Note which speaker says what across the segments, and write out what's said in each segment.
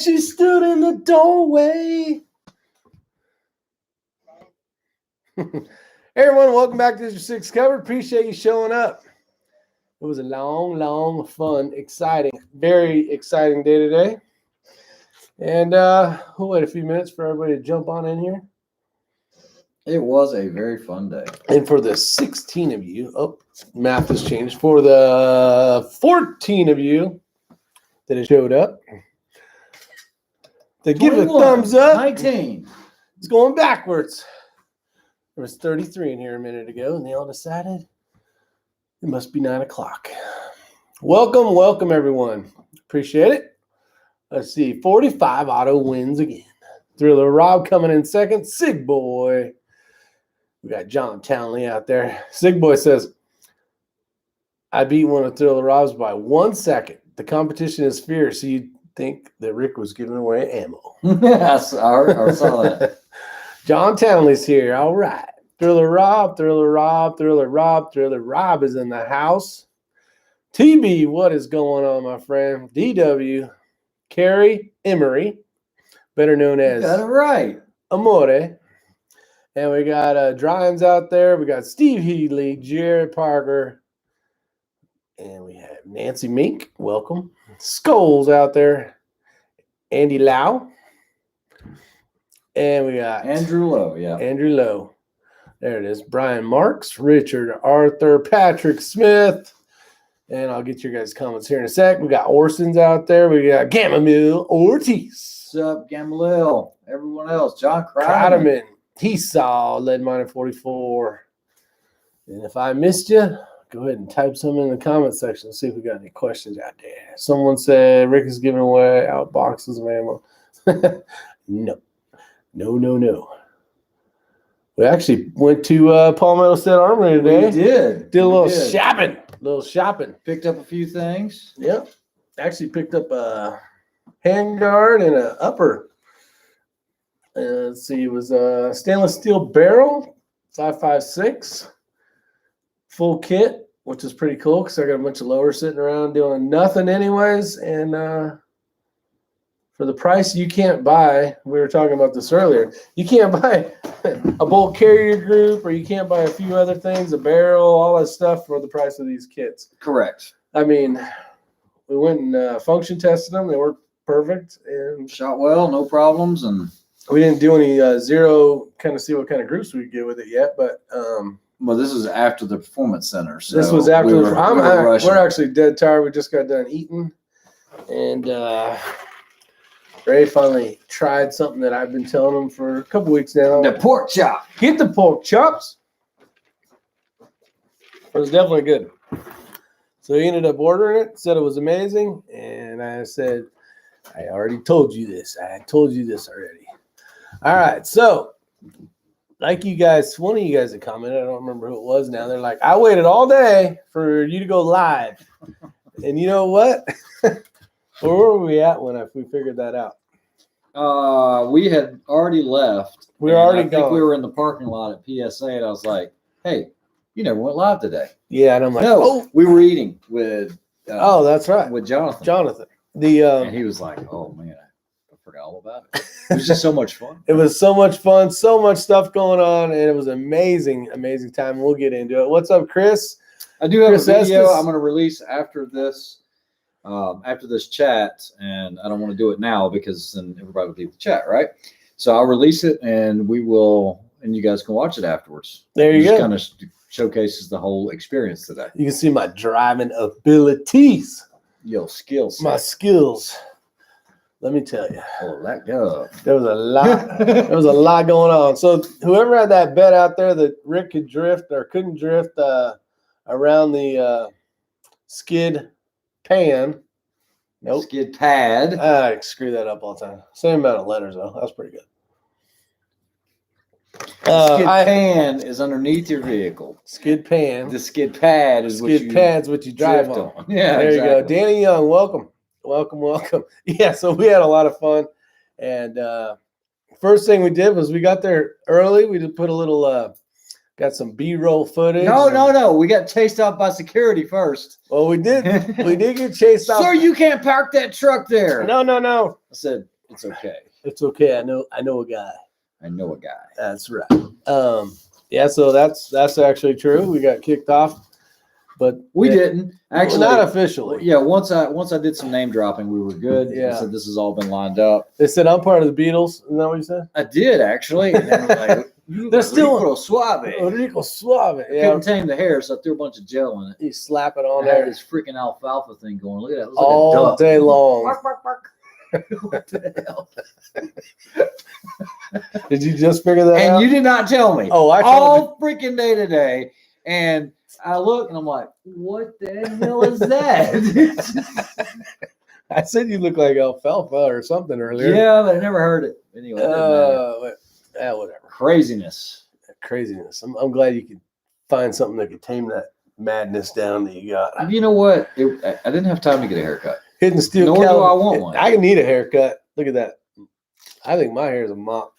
Speaker 1: She stood in the doorway. Hey everyone, welcome back to Isyour6covered. Appreciate you showing up. It was a long, fun, exciting, very exciting day today. And we'll wait a few minutes for everybody to jump on in here.
Speaker 2: It was a very fun day.
Speaker 1: And for the 16 of you, math has changed. For the 14 of you that have showed up, to give a thumbs up.
Speaker 2: 19.
Speaker 1: It's going backwards. There was 33 in here a minute ago, and they all decided it must be 9 o'clock. Welcome, everyone. Appreciate it. Let's see. 45 auto wins again. Thriller Rob coming in second. Sig Boy. We got John Townley out there. Sig Boy says, I beat one of Thriller Rob's by 1 second. The competition is fierce. You'd think that Rick was giving away ammo.
Speaker 2: Yes, I saw that.
Speaker 1: John Townley's here. All right. Thriller Rob is in the house. TB, what is going on, my friend? DW, Carrie Emery, better known as
Speaker 2: Got it right.
Speaker 1: Amore. And we got Dryans out there. We got Steve Healy, Jared Parker. And we have Nancy Mink. Welcome. Skulls out there. Andy Lau. And we got
Speaker 2: Andrew Lowe, yeah.
Speaker 1: Andrew Lowe. There it is. Brian Marks, Richard Arthur, Patrick Smith. And I'll get your guys' comments here in a sec. We got Orson's out there. We got Gamaliel Ortiz.
Speaker 2: What's up, Gamaliel? Everyone else. John
Speaker 1: Kreideman. He saw lead miner 44. And if I missed you, go ahead and type some in the comment section. See if we got any questions out there. Someone said Rick is giving away out boxes of ammo. No. We actually went to Palmetto State Armory today.
Speaker 2: We did.
Speaker 1: Did a little shopping.
Speaker 2: Picked up a few things.
Speaker 1: Yep. Actually picked up a handguard and an upper. Let's see. It was a stainless steel barrel, 5.56. Full kit, which is pretty cool because I got a bunch of lowers sitting around doing nothing anyways. And for the price you can't buy, we were talking about this earlier, you can't buy a bolt carrier group or you can't buy a few other things, a barrel, all that stuff for the price of these kits.
Speaker 2: Correct.
Speaker 1: I mean, we went and function tested them. They worked perfect. And
Speaker 2: shot well, no problems. And
Speaker 1: we didn't do any zero kind of see what kind of groups we could get with it yet. But
Speaker 2: well, this was after the performance center. So
Speaker 1: this was after we're actually dead tired. We just got done eating. And Ray finally tried something that I've been telling him for a couple weeks now.
Speaker 2: The pork chop.
Speaker 1: Get the pork chops. It was definitely good. So he ended up ordering it, said it was amazing. And I said, I already told you this. I had told you this already. All right. So like you guys, one of you guys had commented, I don't remember who it was now. They're like, I waited all day for you to go live. And you know what? Where were we at when we figured that out?
Speaker 2: We had already left.
Speaker 1: We were already
Speaker 2: gone. I think we were in the parking lot at PSA, and I was like, hey, you never went live today.
Speaker 1: Yeah, and I'm like,
Speaker 2: no, we were eating with
Speaker 1: that's right.
Speaker 2: With Jonathan.
Speaker 1: And
Speaker 2: he was like, oh, man, I forgot all about it. It was just so much fun.
Speaker 1: It was so much fun, so much stuff going on, and it was amazing time. We'll get into it. What's up, Chris?
Speaker 2: I do have a video I'm going to release after this chat, and I don't want to do it now because then everybody will leave the chat, right? So I'll release it, and and you guys can watch it afterwards.
Speaker 1: There you go.
Speaker 2: Kind of showcases the whole experience today.
Speaker 1: You can see my driving abilities.
Speaker 2: Your skills.
Speaker 1: My skills. Let me tell you.
Speaker 2: Oh, let go.
Speaker 1: There was a lot. There was a lot going on. So whoever had that bet out there that Rick could drift or couldn't drift around the skid pan. Nope.
Speaker 2: Skid pad.
Speaker 1: I screw that up all the time. Same amount of letters though. That's pretty good.
Speaker 2: Skid pan is underneath your vehicle.
Speaker 1: Skid pan.
Speaker 2: The skid pad is what
Speaker 1: you drive on.
Speaker 2: Yeah,
Speaker 1: there
Speaker 2: exactly.
Speaker 1: You go. Danny Young, welcome. Yeah, so we had a lot of fun. And first thing we did was we got there early. We just put a little Got some B-roll footage.
Speaker 2: No. We got chased out by security first.
Speaker 1: Well, we did get chased out.
Speaker 2: Sir, you can't park that truck there.
Speaker 1: No.
Speaker 2: I said, it's okay.
Speaker 1: It's okay. I know a guy.
Speaker 2: I know a guy.
Speaker 1: That's right. Yeah, so that's actually true. We got kicked off, but
Speaker 2: we didn't actually.
Speaker 1: Not officially.
Speaker 2: Yeah, once I did some name dropping, we were good.
Speaker 1: Yeah.
Speaker 2: I said this has all been lined up.
Speaker 1: They said I'm part of the Beatles. Isn't that what you said?
Speaker 2: I did actually. And then like,
Speaker 1: they're still
Speaker 2: Rico Suave.
Speaker 1: Rico Suave.
Speaker 2: Yeah. Couldn't tame the hair, so I threw a bunch of gel in it.
Speaker 1: You slap it on
Speaker 2: I had
Speaker 1: there.
Speaker 2: this freaking alfalfa thing going. Look at that. It looks
Speaker 1: All
Speaker 2: like a duck.
Speaker 1: day long.
Speaker 2: Bark, bark, bark. What the hell?
Speaker 1: Did you just figure that out?
Speaker 2: And you did not tell me.
Speaker 1: Oh, I told
Speaker 2: all freaking day today. And I look and I'm like, what the hell is that?
Speaker 1: I said you look like alfalfa or something earlier.
Speaker 2: Yeah, but I never heard it. Anyway,
Speaker 1: whatever.
Speaker 2: Craziness.
Speaker 1: Craziness. I'm glad you could find something that could tame that madness down that you got.
Speaker 2: You know what? I didn't have time to get a haircut.
Speaker 1: Hidden steel.
Speaker 2: Nor do I want one.
Speaker 1: I need a haircut. Look at that. I think my hair is a mop.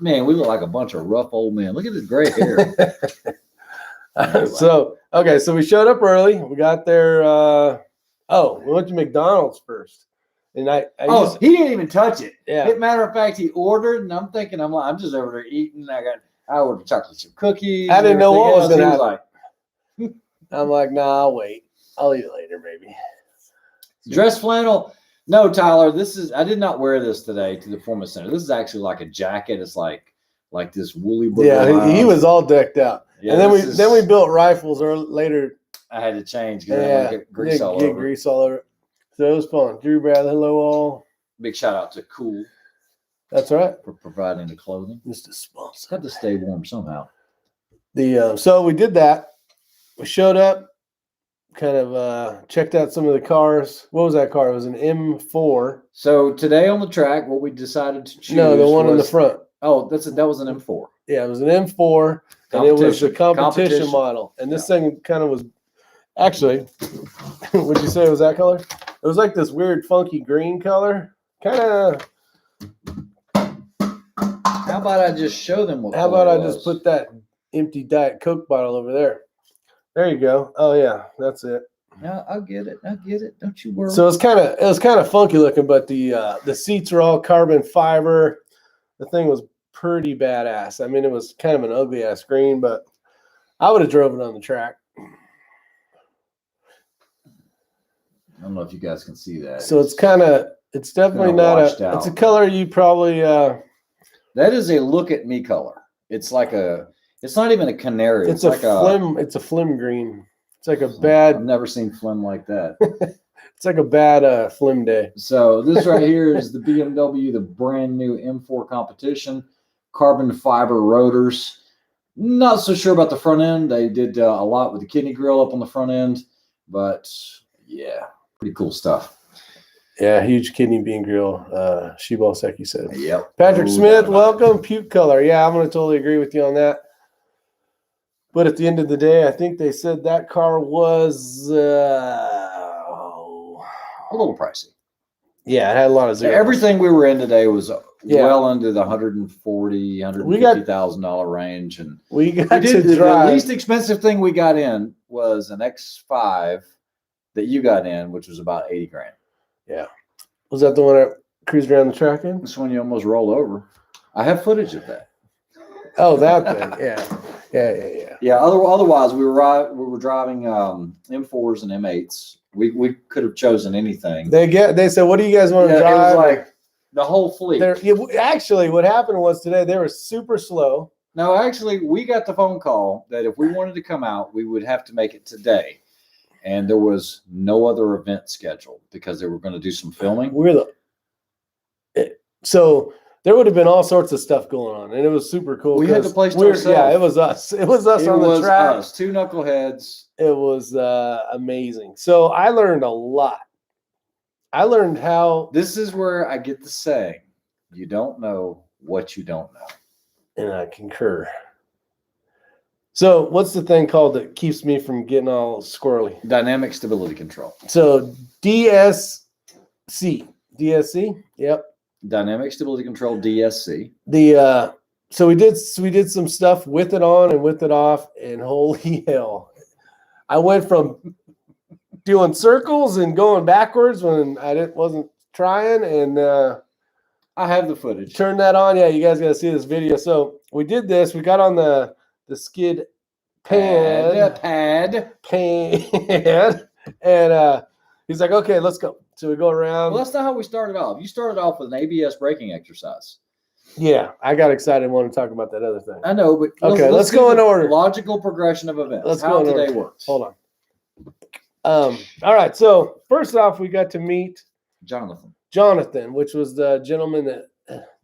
Speaker 2: Man, we look like a bunch of rough old men. Look at this gray hair.
Speaker 1: So we showed up early. We got there. We went to McDonald's first, and
Speaker 2: he didn't even touch it.
Speaker 1: Yeah.
Speaker 2: As a matter of fact, he ordered, and I'm thinking, I'm just over there eating. I ordered chocolate chip cookies.
Speaker 1: I didn't know what was going to happen.
Speaker 2: Like,
Speaker 1: I'm like, nah, I'll wait. I'll eat it later, maybe.
Speaker 2: Dress flannel. No, Tyler, I did not wear this today to the Performance Center. This is actually like a jacket. It's like this woolly booger.
Speaker 1: Yeah, he was all decked out.
Speaker 2: Yeah,
Speaker 1: and then we built rifles later.
Speaker 2: I had to change because I want to get grease all over.
Speaker 1: Grease all over. So it was fun. Drew Bradley, hello all.
Speaker 2: Big shout out to Cool.
Speaker 1: That's right.
Speaker 2: For providing the clothing.
Speaker 1: Just a sponsor.
Speaker 2: Got to stay warm somehow.
Speaker 1: So we did that. We showed up. Kind of checked out some of the cars. What was that car? It was an M4.
Speaker 2: So today on the track, what we decided to choose.
Speaker 1: No, the one in the front.
Speaker 2: Oh, that was an M4.
Speaker 1: Yeah, it was an M4, and it was a competition model. And this thing kind of was actually. Would you say it was that color? It was like this weird, funky green color. Kind of.
Speaker 2: How about I just show them what?
Speaker 1: How about I just put that empty Diet Coke bottle over there? There you go. Oh yeah, that's it.
Speaker 2: No, I'll get it. Don't you worry.
Speaker 1: So it was kind of funky looking, but the seats are all carbon fiber. The thing was pretty badass. I mean, it was kind of an ugly ass green, but I would have drove it on the track.
Speaker 2: I don't know if you guys can see that.
Speaker 1: So it's definitely not it's a color you probably.
Speaker 2: That is a look at me color. It's like it's not even a canary.
Speaker 1: It's a flim green. It's like a bad.
Speaker 2: I've never seen flim like that.
Speaker 1: It's like a bad flim day.
Speaker 2: So this right here is the BMW, the brand new M4 competition, carbon fiber rotors. Not so sure about the front end. They did a lot with the kidney grill up on the front end, but yeah, pretty cool stuff.
Speaker 1: Yeah, huge kidney bean grill. Sheball Secchi said.
Speaker 2: Yep.
Speaker 1: Patrick Smith, welcome. Puke color. Yeah, I'm going to totally agree with you on that. But at the end of the day, I think they said that car was
Speaker 2: a little pricey.
Speaker 1: Yeah, it had a lot of zeros.
Speaker 2: Everything we were in today was well into the $150,000 range, and
Speaker 1: we got
Speaker 2: to
Speaker 1: drive.
Speaker 2: The least expensive thing we got in was an X5 that you got in, which was about $80,000.
Speaker 1: Yeah, was that the one that cruised around the track in?
Speaker 2: This one you almost rolled over. I have footage of that.
Speaker 1: Oh, that thing. Yeah.
Speaker 2: Otherwise, we were driving M4s and M8s. We could have chosen anything.
Speaker 1: They said, "What do you guys want to drive?"
Speaker 2: It was like the whole fleet.
Speaker 1: Actually, what happened was today they were super slow.
Speaker 2: No, actually, we got the phone call that if we wanted to come out, we would have to make it today, and there was no other event scheduled because they were going to do some filming.
Speaker 1: So there would have been all sorts of stuff going on, and it was super cool.
Speaker 2: We had the place to ourselves.
Speaker 1: Yeah, it was us. It was us on the track.
Speaker 2: Us, two knuckleheads.
Speaker 1: It was amazing. So I learned a lot. I learned how.
Speaker 2: This is where I get the saying, "You don't know what you don't know."
Speaker 1: And I concur. So what's the thing called that keeps me from getting all squirrely?
Speaker 2: Dynamic stability control.
Speaker 1: So DSC. Yep.
Speaker 2: Dynamic stability control, DSC.
Speaker 1: The so we did some stuff with it on and with it off, and holy hell, I went from doing circles and going backwards when I wasn't trying, and
Speaker 2: I have the footage.
Speaker 1: turn that on. Yeah, you guys got to see this video. So we did this. We got on the skid pad, and he's like, "Okay, let's go." So we go around.
Speaker 2: Well, that's not how we started off. You started off with an ABS braking exercise.
Speaker 1: Yeah, I got excited and wanted to talk about that other thing.
Speaker 2: I know, but
Speaker 1: okay, let's go in order.
Speaker 2: Logical progression of events.
Speaker 1: Let's
Speaker 2: how
Speaker 1: go in
Speaker 2: today
Speaker 1: order.
Speaker 2: works.
Speaker 1: Hold on. All right. So first off, we got to meet Jonathan, which was the gentleman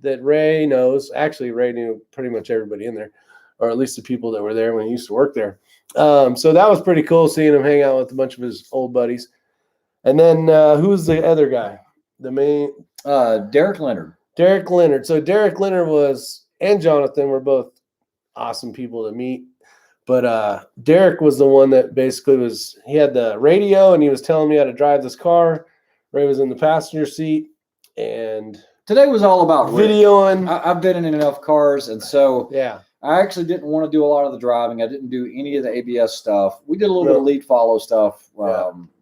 Speaker 1: that Ray knows. Actually, Ray knew pretty much everybody in there, or at least the people that were there when he used to work there. So that was pretty cool seeing him hang out with a bunch of his old buddies. And then who's the other guy? The main
Speaker 2: Derek Leonard.
Speaker 1: Derek Leonard. So Derek Leonard and Jonathan were both awesome people to meet. But Derek was the one that basically he had the radio and he was telling me how to drive this car. Ray was in the passenger seat. And
Speaker 2: today was all about
Speaker 1: videoing.
Speaker 2: I've been in enough cars. And so
Speaker 1: yeah,
Speaker 2: I actually didn't want to do a lot of the driving. I didn't do any of the ABS stuff. We did a little bit of lead follow stuff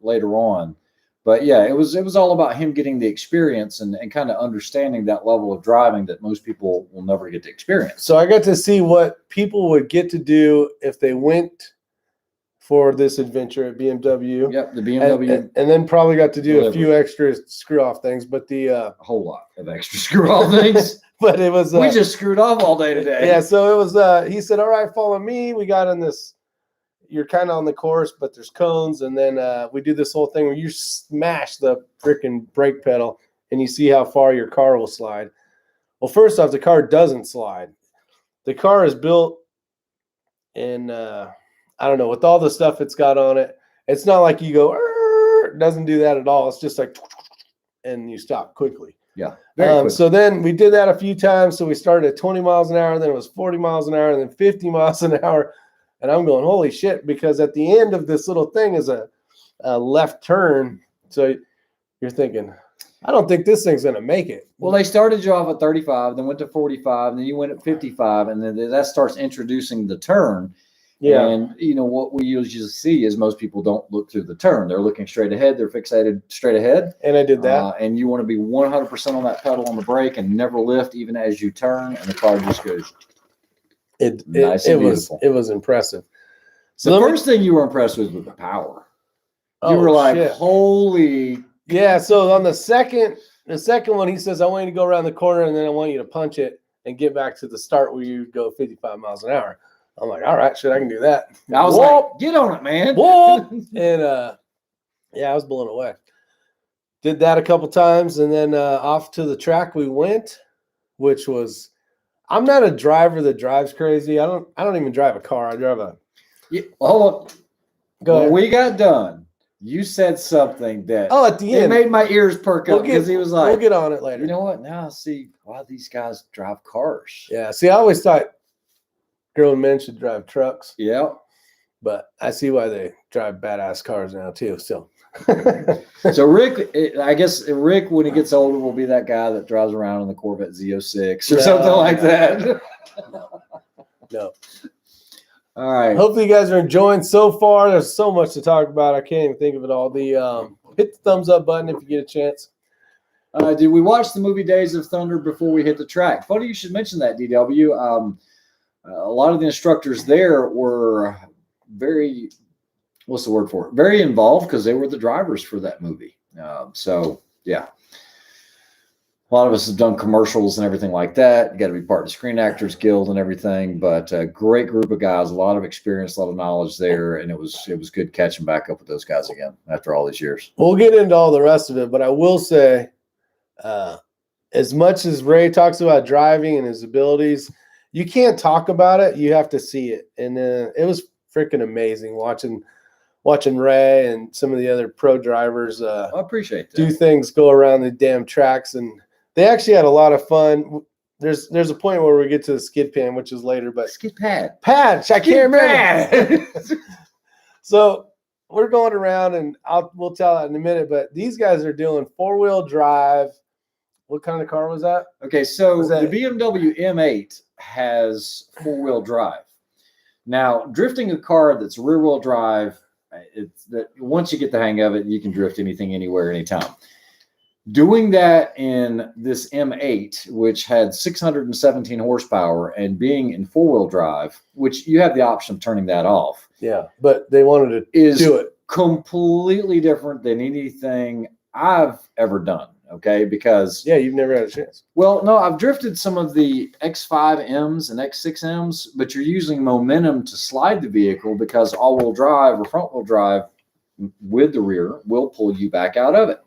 Speaker 2: later on. But yeah, it was all about him getting the experience and kind of understanding that level of driving that most people will never get to experience.
Speaker 1: So I got to see what people would get to do if they went for this adventure at BMW.
Speaker 2: Yep, the BMW.
Speaker 1: And then probably got to do a few extra screw-off things, but a
Speaker 2: whole lot of extra screw-off things.
Speaker 1: But it was...
Speaker 2: we just screwed off all day today.
Speaker 1: Yeah, so it was... he said, all right, follow me. We got in this... You're kind of on the course, but there's cones, and then we do this whole thing where you smash the freaking brake pedal, and you see how far your car will slide. Well, first off, the car doesn't slide. The car is built in, I don't know, with all the stuff it's got on it. It's not like you go, it doesn't do that at all. It's just like, and you stop quickly.
Speaker 2: Yeah. Very quickly.
Speaker 1: So then we did that a few times. So we started at 20 miles an hour, then it was 40 miles an hour, and then 50 miles an hour. And I'm going, holy shit, because at the end of this little thing is a left turn. So you're thinking, I don't think this thing's going to make it.
Speaker 2: Well, they started you off at 35, then went to 45, and then you went at 55, and then that starts introducing the turn.
Speaker 1: Yeah.
Speaker 2: And, what we usually see is most people don't look through the turn. They're looking straight ahead. They're fixated straight ahead.
Speaker 1: And I did that.
Speaker 2: And you want to be 100% on that pedal on the brake and never lift even as you turn, and the car just goes...
Speaker 1: It was impressive. So
Speaker 2: the first thing you were impressed with was the power. You were like,
Speaker 1: shit.
Speaker 2: Holy.
Speaker 1: Yeah. So on the second one, he says, I want you to go around the corner and then I want you to punch it and get back to the start where you go 55 miles an hour. I'm like, all right, shit, I can do that.
Speaker 2: I was like, get on it, man.
Speaker 1: Whoop! And yeah, I was blown away. Did that a couple times, and then off to the track we went, which was... I'm not a driver that drives crazy. I don't even drive a car. I drive a...
Speaker 2: Yeah, hold on.
Speaker 1: When
Speaker 2: we got done, you said something that...
Speaker 1: Oh, at the end.
Speaker 2: It made my ears perk up because he was like...
Speaker 1: We'll get on it later.
Speaker 2: You know what? Now I see why these guys drive cars.
Speaker 1: Yeah. See, I always thought grown men should drive trucks.
Speaker 2: Yeah.
Speaker 1: But I see why they drive badass cars now, too. So...
Speaker 2: So Rick, I guess Rick, when he gets older, will be that guy that drives around in the Corvette Z06 or something like that.
Speaker 1: No.
Speaker 2: All right.
Speaker 1: Hopefully you guys are enjoying so far. There's so much to talk about. I can't even think of it all. Hit the thumbs up button if you get a chance.
Speaker 2: Did we watch the movie Days of Thunder before we hit the track? Funny you should mention that, DW. A lot of the instructors there were very... What's the word for it? Very involved because they were the drivers for that movie. So, yeah. A lot of us have done commercials and everything like that. You got to be part of the Screen Actors Guild and everything. But a great group of guys, a lot of experience, a lot of knowledge there. And it was good catching back up with those guys again after all these years.
Speaker 1: We'll get into all the rest of it. But I will say, as much as Ray talks about driving and his abilities, you can't talk about it. You have to see it. And it was freaking amazing watching Ray and some of the other pro drivers
Speaker 2: I appreciate that.
Speaker 1: do things, go around the damn tracks, and they actually had a lot of fun. There's a point where we get to the skid pan, which is later, but
Speaker 2: skid pad.
Speaker 1: I can't remember. So we're going around, and we'll tell that in a minute. But these guys are doing 4-wheel drive What kind of car was that?
Speaker 2: Okay, so
Speaker 1: Was that-
Speaker 2: the BMW M8 has 4-wheel drive. Now, drifting a car that's rear-wheel drive, it's that once you get the hang of it, you can drift anything, anywhere, anytime. Doing that in this M8, which had 617 horsepower, and being in 4-wheel drive, which you have the option of turning that off.
Speaker 1: Yeah, but they wanted to do it.
Speaker 2: Completely different than anything I've ever done. Okay, because
Speaker 1: you've never had a chance.
Speaker 2: Well, no, I've drifted some of the X5Ms and X6Ms, but you're using momentum to slide the vehicle because all-wheel drive or front-wheel drive with the rear will pull you back out of it.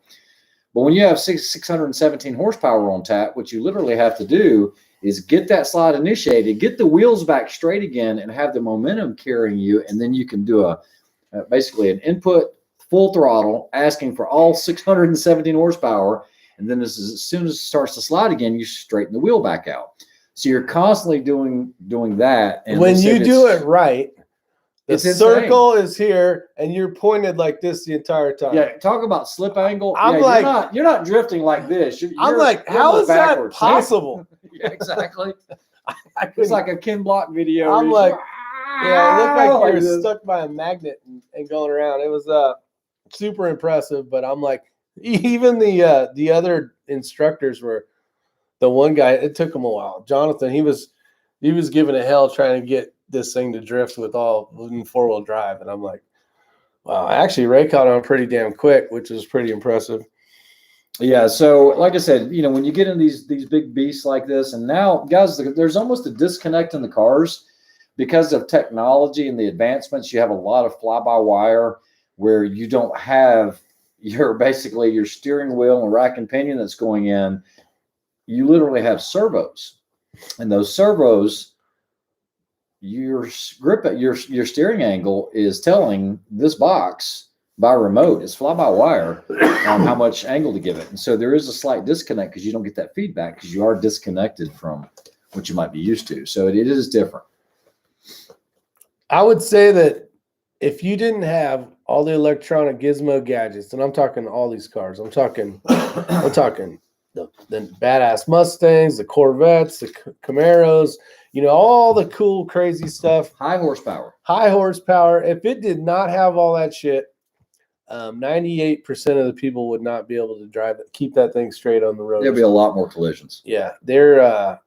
Speaker 2: But when you have 617 horsepower on tap, what you literally have to do is get that slide initiated, get the wheels back straight again, and have the momentum carrying you, and then you can do basically an input full throttle, asking for all 617 horsepower, and then as soon as it starts to slide again, you straighten the wheel back out. So you're constantly doing that. And
Speaker 1: when you do it right, the circle is here, and you're pointed like this the entire time.
Speaker 2: Yeah, talk about slip angle.
Speaker 1: I'm like,
Speaker 2: you're not drifting like this.
Speaker 1: I'm like, how is that possible?
Speaker 2: Yeah, exactly. It's like a Ken Block video.
Speaker 1: I'm like, yeah, it looked like you were stuck by a magnet and going around. It was super impressive, but I'm like, even the other instructors were, the one guy, it took him a while. Jonathan, he was giving it hell trying to get this thing to drift with all 4-wheel drive, and I'm like, wow. Actually, Ray caught on pretty damn quick, which was pretty impressive.
Speaker 2: Yeah, so like I said, when you get in these big beasts like this, and now, guys, there's almost a disconnect in the cars because of technology and the advancements. You have a lot of fly-by-wire where you don't have your steering wheel and rack and pinion that's going in. You literally have servos, and those servos, your grip at your steering angle is telling this box by remote, it's fly-by-wire, on how much angle to give it. And so there is a slight disconnect because you don't get that feedback because you are disconnected from what you might be used to. So it is different.
Speaker 1: I would say that if you didn't have all the electronic gizmo gadgets, and I'm talking all these cars, I'm talking the badass Mustangs, the Corvettes, the Camaros, all the cool, crazy stuff.
Speaker 2: High horsepower.
Speaker 1: If it did not have all that shit, 98% of the people would not be able to drive it, keep that thing straight on the road.
Speaker 2: There'll be a lot more collisions.
Speaker 1: Yeah, they're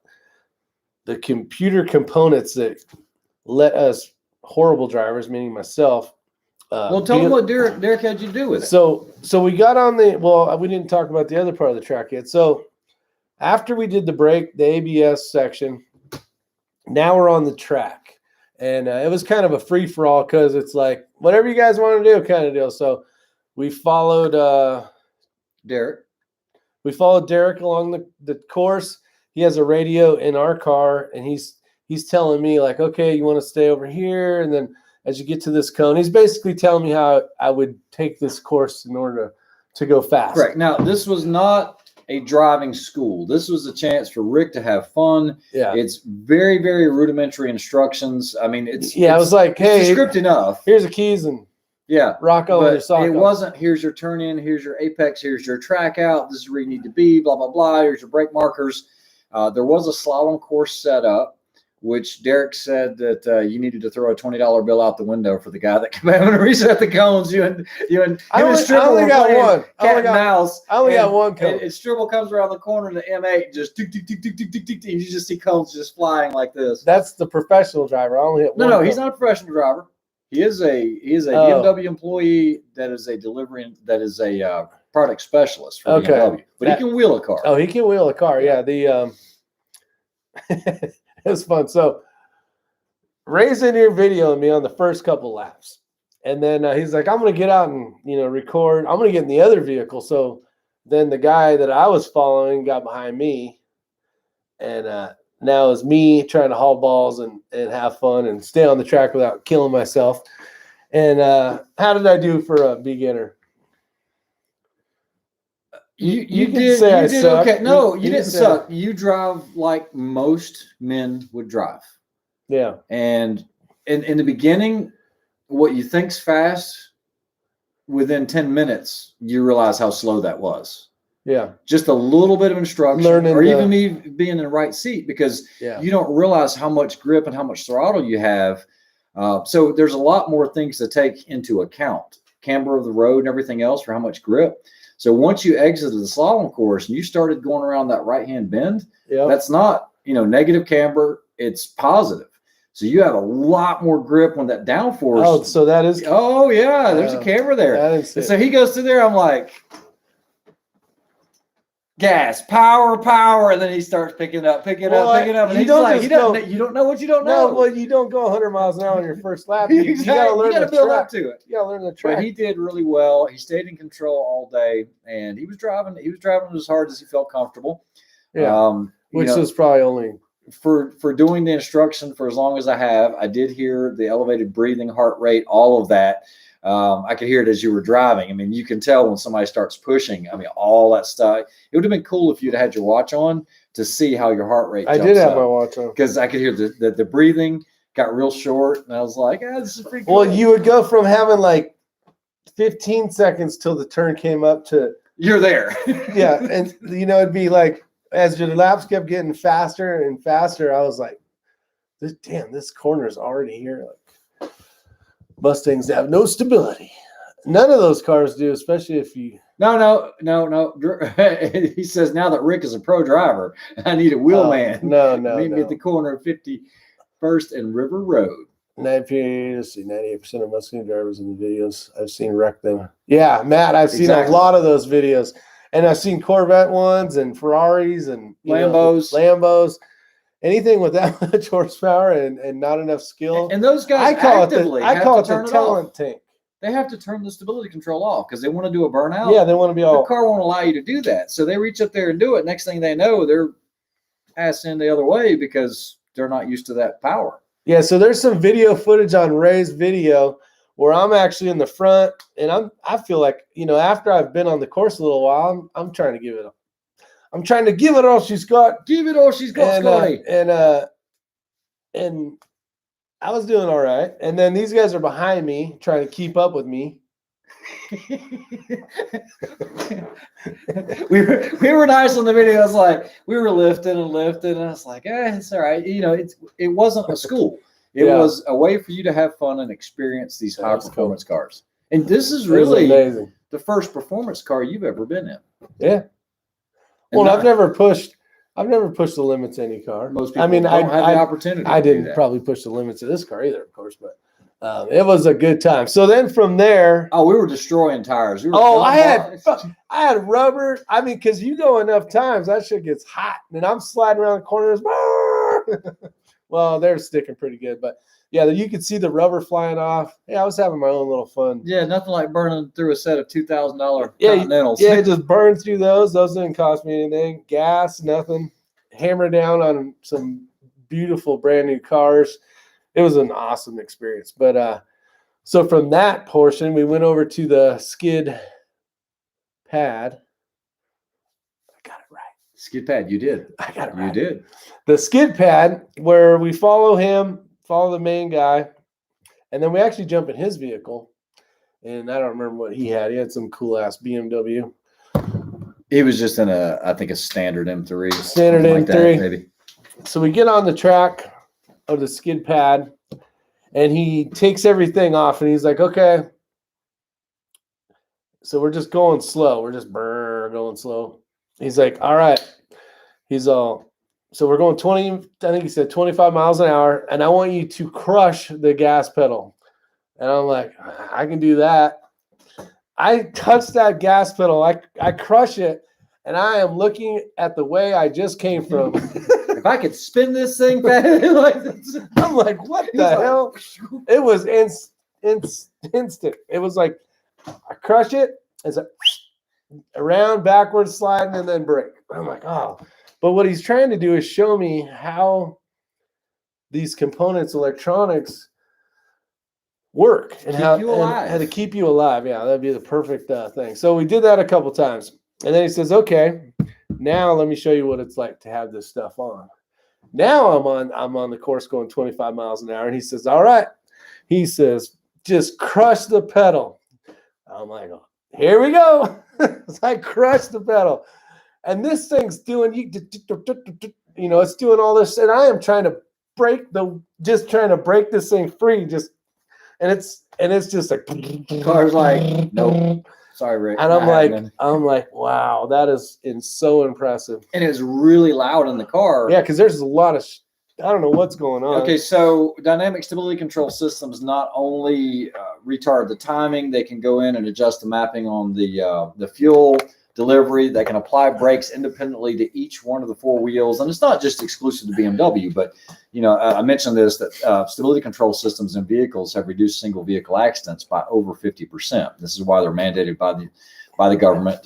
Speaker 1: the computer components that let us horrible drivers, meaning myself.
Speaker 2: Well, tell them what Derek had you do with it.
Speaker 1: So we got on we didn't talk about the other part of the track yet. So after we did the brake, the ABS section, now we're on the track. And it was kind of a free-for-all because it's like, whatever you guys want to do kind of deal. So we followed
Speaker 2: Derek.
Speaker 1: We followed Derek along the course. He has a radio in our car, and he's telling me, like, okay, you want to stay over here, and then as you get to this cone, he's basically telling me how I would take this course in order to go fast.
Speaker 2: Correct. Now, this was not a driving school. This was a chance for Rick to have fun.
Speaker 1: Yeah.
Speaker 2: It's very, very rudimentary instructions. I mean, it's
Speaker 1: I was like, hey,
Speaker 2: script enough.
Speaker 1: Here's the keys and rock on your sock.
Speaker 2: It wasn't, here's your turn in, here's your apex, here's your track out, this is where you need to be, blah, blah, blah. Here's your brake markers. There was a slalom course set up, which Derek said that you needed to throw a $20 bill out the window for the guy that came out and reset the cones. I
Speaker 1: only got one.
Speaker 2: Cat and mouse.
Speaker 1: I only got one cone.
Speaker 2: And Stribble comes around the corner in the M8, just tick, tick, tick, tick, tick, tick, tick, tick. You just see cones just flying like this.
Speaker 1: That's the professional driver. I only hit one.
Speaker 2: No, he's not a professional driver. He is a BMW employee that is a product specialist for BMW. But he can wheel a car.
Speaker 1: Oh, he can wheel a car. Yeah. It was fun. So Ray's in here videoing me on the first couple laps. And then he's like, I'm going to get out and, record. I'm going to get in the other vehicle. So then the guy that I was following got behind me. And now it's me trying to haul balls and have fun and stay on the track without killing myself. And how did I do for a beginner?
Speaker 2: You did okay. No, you didn't suck. You drive like most men would drive.
Speaker 1: Yeah.
Speaker 2: And in the beginning, what you think's fast, within 10 minutes, you realize how slow that was.
Speaker 1: Yeah.
Speaker 2: Just a little bit of instruction,
Speaker 1: Learning
Speaker 2: or even me being in the right seat, because you don't realize how much grip and how much throttle you have. So there's a lot more things to take into account. Camber of the road and everything else for how much grip. So once you exited the slalom course and you started going around that right-hand bend, that's not, negative camber, it's positive. So you have a lot more grip on that downforce.
Speaker 1: Oh, so that is.
Speaker 2: Oh, yeah, there's a camber there. And so he goes through there. I'm like, gas, power, and then he starts picking it up, picking it up. And he's like, you don't know what you don't know.
Speaker 1: No, well, you don't go 100 miles an hour on your first lap.
Speaker 2: You gotta learn the build up to it.
Speaker 1: You gotta learn the track.
Speaker 2: But he did really well. He stayed in control all day, and he was driving as hard as he felt comfortable.
Speaker 1: Yeah, which is probably only
Speaker 2: for doing the instruction for as long as I have. I did hear the elevated breathing, heart rate, all of that. I could hear it as you were driving. I mean, you can tell when somebody starts pushing. I mean, all that stuff. It would have been cool if you'd had your watch on to see how your heart rate.
Speaker 1: I did have my watch on
Speaker 2: because I could hear the breathing got real short, and I was like, this is pretty cool.
Speaker 1: Well, you would go from having like 15 seconds till the turn came up to
Speaker 2: you're there.
Speaker 1: Yeah, and it'd be like as your laps kept getting faster and faster, I was like, this corner is already here. Like, Mustangs have no stability. None of those cars do, especially if you.
Speaker 2: No. He says now that Rick is a pro driver, I need a wheel man.
Speaker 1: No.
Speaker 2: Meet me at the corner of 51st and River Road.
Speaker 1: 98% of Mustang drivers in the videos I've seen wreck them. Yeah, Matt, I've seen a lot of those videos. And I've seen Corvette ones and Ferraris and Lambos. Anything with that much horsepower and not enough skill.
Speaker 2: And those guys
Speaker 1: I call it the talent tank.
Speaker 2: They have to turn the stability control off because they want to do a burnout.
Speaker 1: Yeah, they want to be all.
Speaker 2: The car won't allow you to do that. So they reach up there and do it. Next thing they know, they're passing the other way because they're not used to that power.
Speaker 1: Yeah, so there's some video footage on Ray's video where I'm actually in the front, and I feel like, after I've been on the course a little while, I'm trying to give it up. I'm trying to give it all she's got.
Speaker 2: Give it all she's got, Scotty.
Speaker 1: And I was doing all right. And then these guys are behind me trying to keep up with me.
Speaker 2: we were nice on the video. I was like, we were lifting, and I was like, it's all right. It wasn't a school. It was a way for you to have fun and experience these high performance cars. And this is really the first performance car you've ever been in.
Speaker 1: Yeah. Well, I've never pushed the limits of any car.
Speaker 2: Most people don't have the opportunity.
Speaker 1: I didn't probably push the limits of this car either, of course, but it was a good time. So then from there,
Speaker 2: we were destroying tires.
Speaker 1: I had rubber. I mean, because you go enough times, that shit gets hot, and I'm sliding around the corners. Well, they're sticking pretty good, but yeah, you could see the rubber flying off. Yeah, I was having my own little fun.
Speaker 2: Yeah, nothing like burning through a set of $2,000 Continentals.
Speaker 1: Yeah, just burn through those. Those didn't cost me anything. Gas, nothing. Hammer down on some beautiful brand new cars. It was an awesome experience. But so from that portion, we went over to the skid pad. I got it right.
Speaker 2: Skid pad, you did.
Speaker 1: I got it right.
Speaker 2: You did.
Speaker 1: The skid pad where we follow the main guy, and then we actually jump in his vehicle. And I don't remember what he had. He had some cool ass BMW.
Speaker 2: He was just in I think a standard M3.
Speaker 1: Standard M3.
Speaker 2: Like that, maybe.
Speaker 1: So we get on the track of the skid pad, and he takes everything off, and he's like, okay. So we're just going slow. We're just going slow. He's like, all right. So we're going 20, I think he said 25 miles an hour, and I want you to crush the gas pedal. And I'm like, I can do that. I touch that gas pedal. I crush it, and I am looking at the way I just came from.
Speaker 2: If I could spin this thing back like this.
Speaker 1: I'm like, what the hell? It was instant. It was like, I crush it. It's around, backwards, sliding, and then brake. I'm like, oh. But what he's trying to do is show me how these components, electronics, work and how to keep you alive. Yeah, that'd be the perfect thing. So we did that a couple times, and then he says, "Okay, now let me show you what it's like to have this stuff on." Now I'm on the course going 25 miles an hour, and he says, "All right," he says, "just crush the pedal." I'm like, oh. here we go. So I crushed the pedal. And this thing's doing, it's doing all this. And I am trying to break this thing free. And it's just like,
Speaker 2: Car's like, nope. Sorry, Rick.
Speaker 1: And I'm like, wow, that is so impressive.
Speaker 2: And it's really loud in the car.
Speaker 1: Yeah, because there's a lot of, I don't know what's going on.
Speaker 2: Okay, so dynamic stability control systems not only retard the timing, they can go in and adjust the mapping on the fuel delivery. They can apply brakes independently to each one of the four wheels. And it's not just exclusive to BMW, but, I mentioned this, that stability control systems in vehicles have reduced single vehicle accidents by over 50%. This is why they're mandated by the government.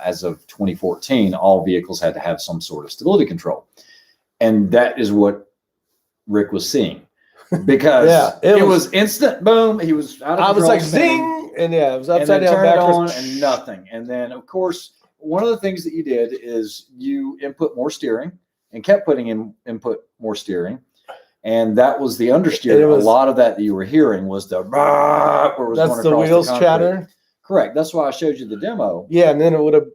Speaker 2: As of 2014, all vehicles had to have some sort of stability control. And that is what Rick was seeing, because it was instant boom. He was out of control. I was like,
Speaker 1: zing. And it was upside down,
Speaker 2: backwards, on, and nothing. And then, of course, one of the things that you did is you input more steering and kept putting in input more steering. And that was the understeer. A lot of that you were hearing was the
Speaker 1: that's the wheels chatter.
Speaker 2: Correct. That's why I showed you the demo.
Speaker 1: Yeah, and then it would have.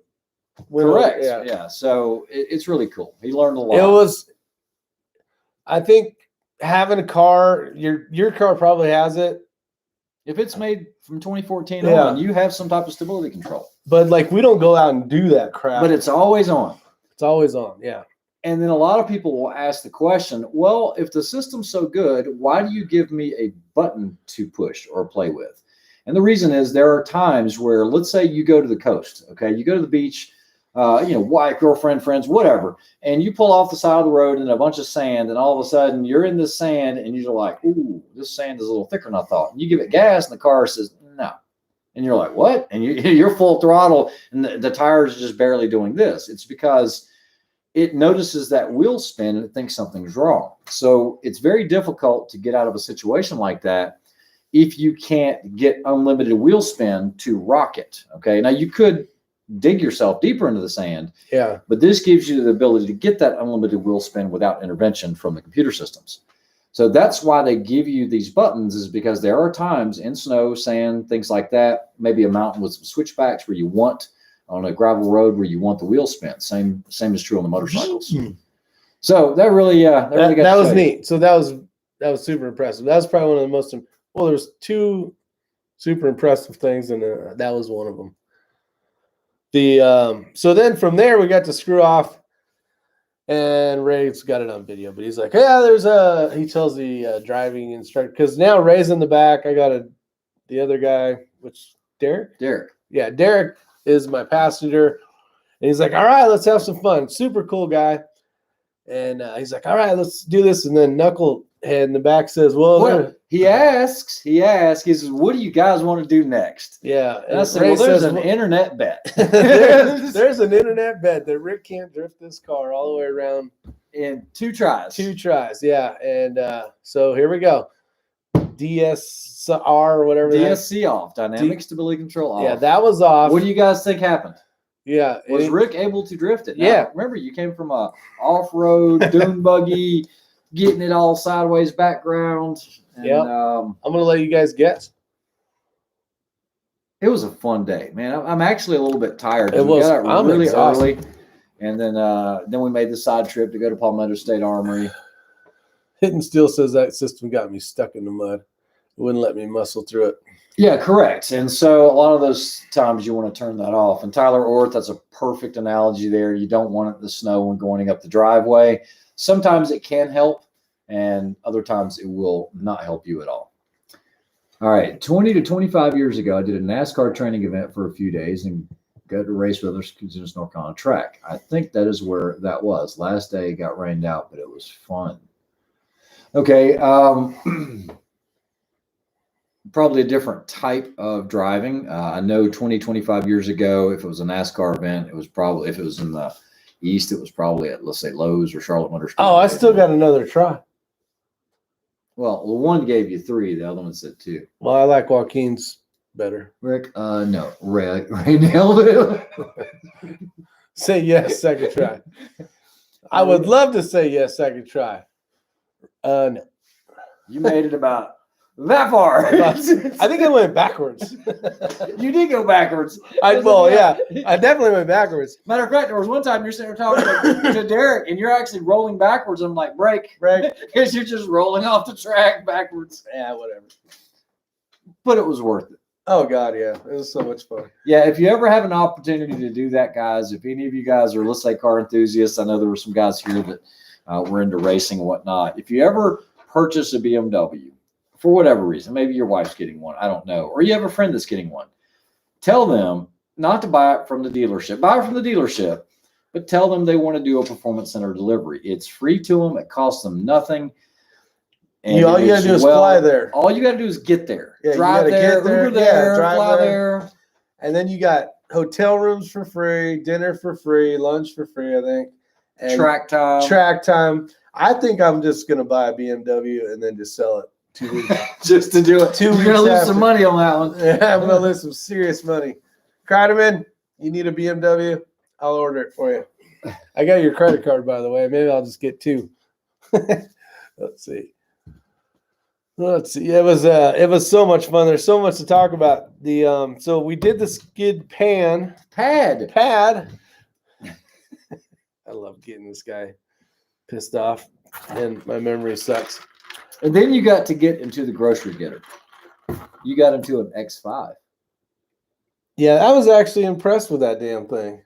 Speaker 2: Correct. Yeah. So it's really cool. He learned a lot.
Speaker 1: It was. I think having a car, your car probably has it.
Speaker 2: If it's made from 2014 on, you have some type of stability control.
Speaker 1: But like, we don't go out and do that crap.
Speaker 2: But it's always on.
Speaker 1: It's always on, yeah.
Speaker 2: And then a lot of people will ask the question, well, if the system's so good, why do you give me a button to push or play with? And the reason is there are times where, let's say you go to the coast, okay? You go to the beach, wife, girlfriend, friends, whatever, and you pull off the side of the road in a bunch of sand, and all of a sudden you're in this sand, and you're like, ooh, this sand is a little thicker than I thought. And you give it gas, and the car says, no. And you're like, what? And you're full throttle, and the tires are just barely doing this. It's because it notices that wheel spin, and it thinks something's wrong. So it's very difficult to get out of a situation like that if you can't get unlimited wheel spin to rock it, okay? Now, you could dig yourself deeper into the sand.
Speaker 1: Yeah.
Speaker 2: But this gives you the ability to get that unlimited wheel spin without intervention from the computer systems. So that's why they give you these buttons, is because there are times in snow, sand, things like that, maybe a mountain with some switchbacks where you want, on a gravel road where you want the wheel spin. Same is true on the motorcycles. So that really, that
Speaker 1: was neat. So that was super impressive. That was probably one of the most, well, there's two super impressive things, and that was one of them. So then from there we got to screw off, and Ray's got it on video, but he's like, yeah, he tells the driving instructor, because now Ray's in the back. I got the other guy, which Derek. Yeah, Derek is my passenger, and he's like, all right, let's have some fun. Super cool guy. And he's like, all right, let's do this. And then Knucklehead in the back says, well,
Speaker 2: he says, what do you guys want to do next?
Speaker 1: Yeah.
Speaker 2: And I said, well, there's an internet bet.
Speaker 1: there's an internet bet that Rick can't drift this car all the way around
Speaker 2: in 2 tries.
Speaker 1: 2 tries, yeah. And so here we go. DSR or whatever.
Speaker 2: DSC off, dynamic stability control off.
Speaker 1: Yeah, that was off.
Speaker 2: What do you guys think happened?
Speaker 1: Yeah.
Speaker 2: Was Rick able to drift it? Now,
Speaker 1: yeah.
Speaker 2: Remember, you came from a off-road dune buggy, getting it all sideways background.
Speaker 1: Yeah. I'm going to let you guys guess.
Speaker 2: It was a fun day, man. I'm actually a little bit tired.
Speaker 1: It was.
Speaker 2: We got out really
Speaker 1: early.
Speaker 2: And then we made the side trip to go to Palmetto State Armory.
Speaker 1: Hitting Steel says that system got me stuck in the mud. It wouldn't let me muscle through it.
Speaker 2: Yeah, correct. And so a lot of those times you want to turn that off. And Tyler Orth, that's a perfect analogy there. You don't want it in the snow when going up the driveway. Sometimes it can help, and other times it will not help you at all. All right, 20 to 25 years ago, I did a NASCAR training event for a few days and got to race with others in North Carolina track. I think that is where that was. Last day got rained out, but it was fun. Okay, probably a different type of driving. I know 20, 25 years ago, if it was a NASCAR event, it was probably, if it was in the East, it was probably at, let's say, Lowe's or Charlotte Motor Speedway.
Speaker 1: Oh, I still got another try.
Speaker 2: Well, one gave you 3. The other one said 2.
Speaker 1: Well, I like Joaquin's better.
Speaker 2: Rick, no. Ray nailed it.
Speaker 1: Say yes, second try. I would love to say yes, second try. No.
Speaker 2: You made it about that far.
Speaker 1: I think I went backwards.
Speaker 2: You did go backwards.
Speaker 1: I definitely went backwards.
Speaker 2: Matter of fact, there was one time you're sitting there talking to Derek, and you're actually rolling backwards. I'm like, break, because you're just rolling off the track backwards.
Speaker 1: Yeah, whatever.
Speaker 2: But it was worth it.
Speaker 1: Oh God, yeah, it was so much fun.
Speaker 2: Yeah, if you ever have an opportunity to do that, guys, if any of you guys are, let's say, car enthusiasts, I know there were some guys here that were into racing and whatnot. If you ever purchase a BMW for whatever reason, maybe your wife's getting one, I don't know, or you have a friend that's getting one, tell them not to buy it from the dealership. Buy it from the dealership, but tell them they want to do a performance center delivery. It's free to them. It costs them nothing. And
Speaker 1: all you gotta do is fly there.
Speaker 2: All you gotta do is get there.
Speaker 1: Yeah,
Speaker 2: drive there, Uber there,
Speaker 1: drive
Speaker 2: fly there.
Speaker 1: And then you got hotel rooms for free, dinner for free, lunch for free, I think. And
Speaker 2: track time.
Speaker 1: I think I'm just gonna buy a BMW and then just sell it 2 weeks.
Speaker 2: Just to do it.
Speaker 1: You're
Speaker 2: gonna lose some money on that one.
Speaker 1: Yeah, I'm gonna lose some serious money. Kreideman, you need a BMW? I'll order it for you. I got your credit card, by the way. Maybe I'll just get 2. Let's see. It was so much fun. There's so much to talk about. So we did the skid pad. I love getting this guy pissed off, and my memory sucks.
Speaker 2: And then you got to get into the grocery getter. You got into an X5.
Speaker 1: Yeah, I was actually impressed with that damn thing.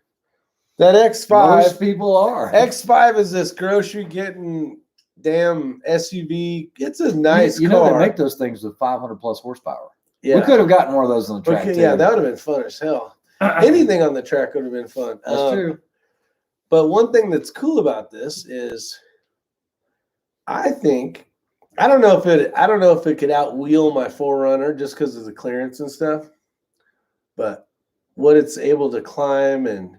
Speaker 1: That X5.
Speaker 2: Most people are.
Speaker 1: X5 is this grocery getting damn SUV. It's a nice
Speaker 2: you
Speaker 1: car.
Speaker 2: know they make those things with 500 plus horsepower.
Speaker 1: Yeah.
Speaker 2: We could have gotten more of those on the track.
Speaker 1: Okay, yeah, that would have been fun as hell. Anything on the track would have been fun.
Speaker 2: That's true.
Speaker 1: But one thing that's cool about this is, I don't know if it could outwheel my 4Runner just because of the clearance and stuff. But what it's able to climb, and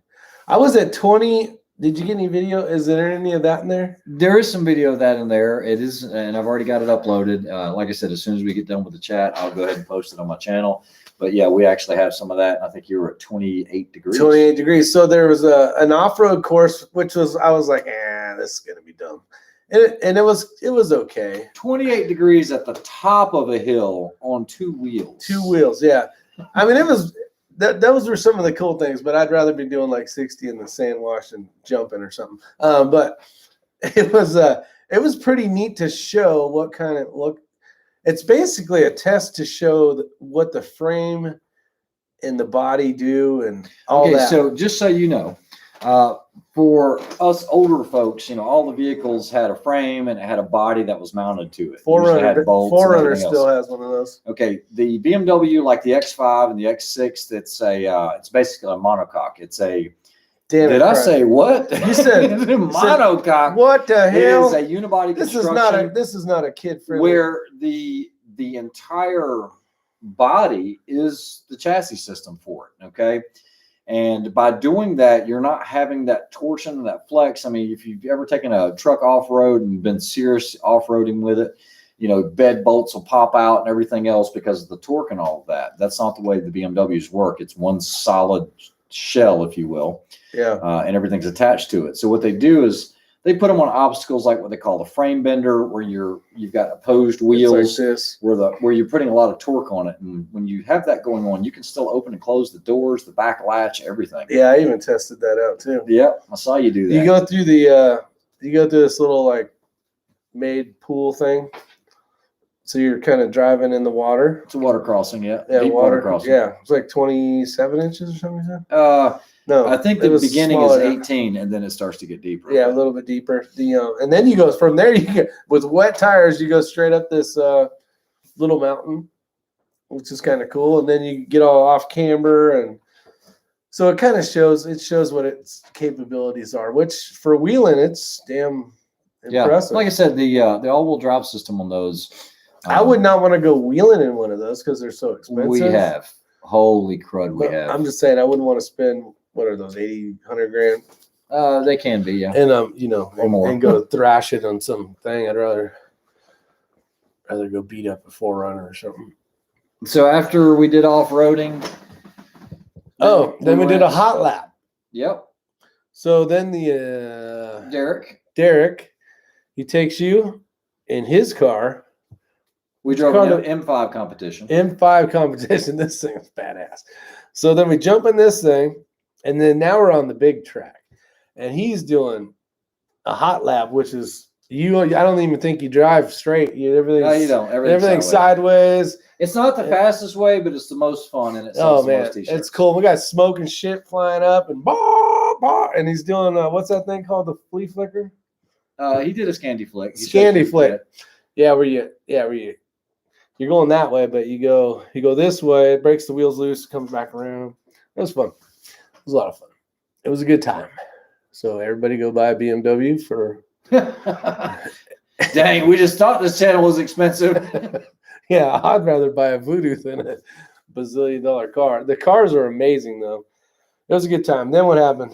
Speaker 1: I was at 20. Did you get any video? Is there any of that in there?
Speaker 2: There is some video of that in there. It is, and I've already got it uploaded. Like I said, as soon as we get done with the chat, I'll go ahead and post it on my channel. But yeah, we actually have some of that. And I think you were at 28 degrees.
Speaker 1: 28 degrees. So there was an off-road course, I was like, this is gonna be dumb. And it was okay.
Speaker 2: 28 degrees at the top of a hill on 2 wheels.
Speaker 1: 2 wheels, yeah. I mean, it was. Those were some of the cool things, but I'd rather be doing like 60 in the sand wash and jumping or something. But it was pretty neat to show what kind of look. It's basically a test to show what the frame and the body do and all that.
Speaker 2: So just so you know, for us older folks, all the vehicles had a frame and it had a body that was mounted to it.
Speaker 1: 4Runner still has one of those.
Speaker 2: Okay, the BMW, like the X5 and the X6, it's basically a monocoque. It's a. Did I say what?
Speaker 1: You said
Speaker 2: monocoque.
Speaker 1: What the hell?
Speaker 2: It is a unibody construction.
Speaker 1: This is not a kid friendly.
Speaker 2: Where the entire body is the chassis system for it. Okay. And by doing that, you're not having that torsion, that flex. I mean, if you've ever taken a truck off-road and been serious off-roading with it, bed bolts will pop out and everything else because of the torque and all of that. That's not the way the BMWs work. It's one solid shell, if you will.
Speaker 1: Yeah.
Speaker 2: And everything's attached to it. So what they do is they put them on obstacles like what they call the frame bender, where you've got opposed wheels,
Speaker 1: like this.
Speaker 2: where you're putting a lot of torque on it. And when you have that going on, you can still open and close the doors, the back latch, everything.
Speaker 1: Yeah, I even tested that out too.
Speaker 2: Yeah, I saw you do that.
Speaker 1: You go through this little like made pool thing. So you're kind of driving in the water.
Speaker 2: It's a water crossing, yeah.
Speaker 1: Yeah,
Speaker 2: Deep water crossing.
Speaker 1: Yeah, it's like 27 inches or something. No,
Speaker 2: I think the beginning is 18, and then it starts to get deeper.
Speaker 1: Yeah, a little bit deeper. And then you go from there. You get with wet tires. You go straight up this little mountain, which is kind of cool. And then you get all off camber, and so it kind of shows what its capabilities are. Which for wheeling, it's damn impressive.
Speaker 2: Like I said, the all-wheel drive system on those.
Speaker 1: I would not want to go wheeling in one of those because they're so expensive.
Speaker 2: We have. Holy crud, we have.
Speaker 1: I'm just saying, I wouldn't want to spend. What are those, 80, 100 grand?
Speaker 2: They can be, yeah.
Speaker 1: And
Speaker 2: or more.
Speaker 1: And go thrash it on some thing. I'd rather go beat up a 4Runner or something.
Speaker 2: So after we did off-roading.
Speaker 1: Then we did a hot lap.
Speaker 2: Yep.
Speaker 1: So then the
Speaker 2: Derek,
Speaker 1: he takes you in his car
Speaker 2: We drove an M5 competition.
Speaker 1: M5 competition. This thing is badass. So then we jump in this thing, and then now we're on the big track, and he's doing a hot lap, which is I don't even think you drive straight. Everything's,
Speaker 2: no, you don't.
Speaker 1: Everything's sideways.
Speaker 2: It's not the fastest way, but it's the most fun, and it sells the most t-shirts. It's
Speaker 1: cool. We got smoke and shit flying up, and and he's doing what's that thing called? The flea flicker.
Speaker 2: He did a Scandi flick.
Speaker 1: Scandi flick. Yeah, where you. You're going that way, but you go this way. It breaks the wheels loose, comes back around. It was fun. It was a lot of fun. It was a good time. So everybody go buy a BMW for.
Speaker 2: Dang, we just thought this channel was expensive.
Speaker 1: Yeah, I'd rather buy a Voodoo than a bazillion-dollar car. The cars are amazing, though. It was a good time. Then what happened?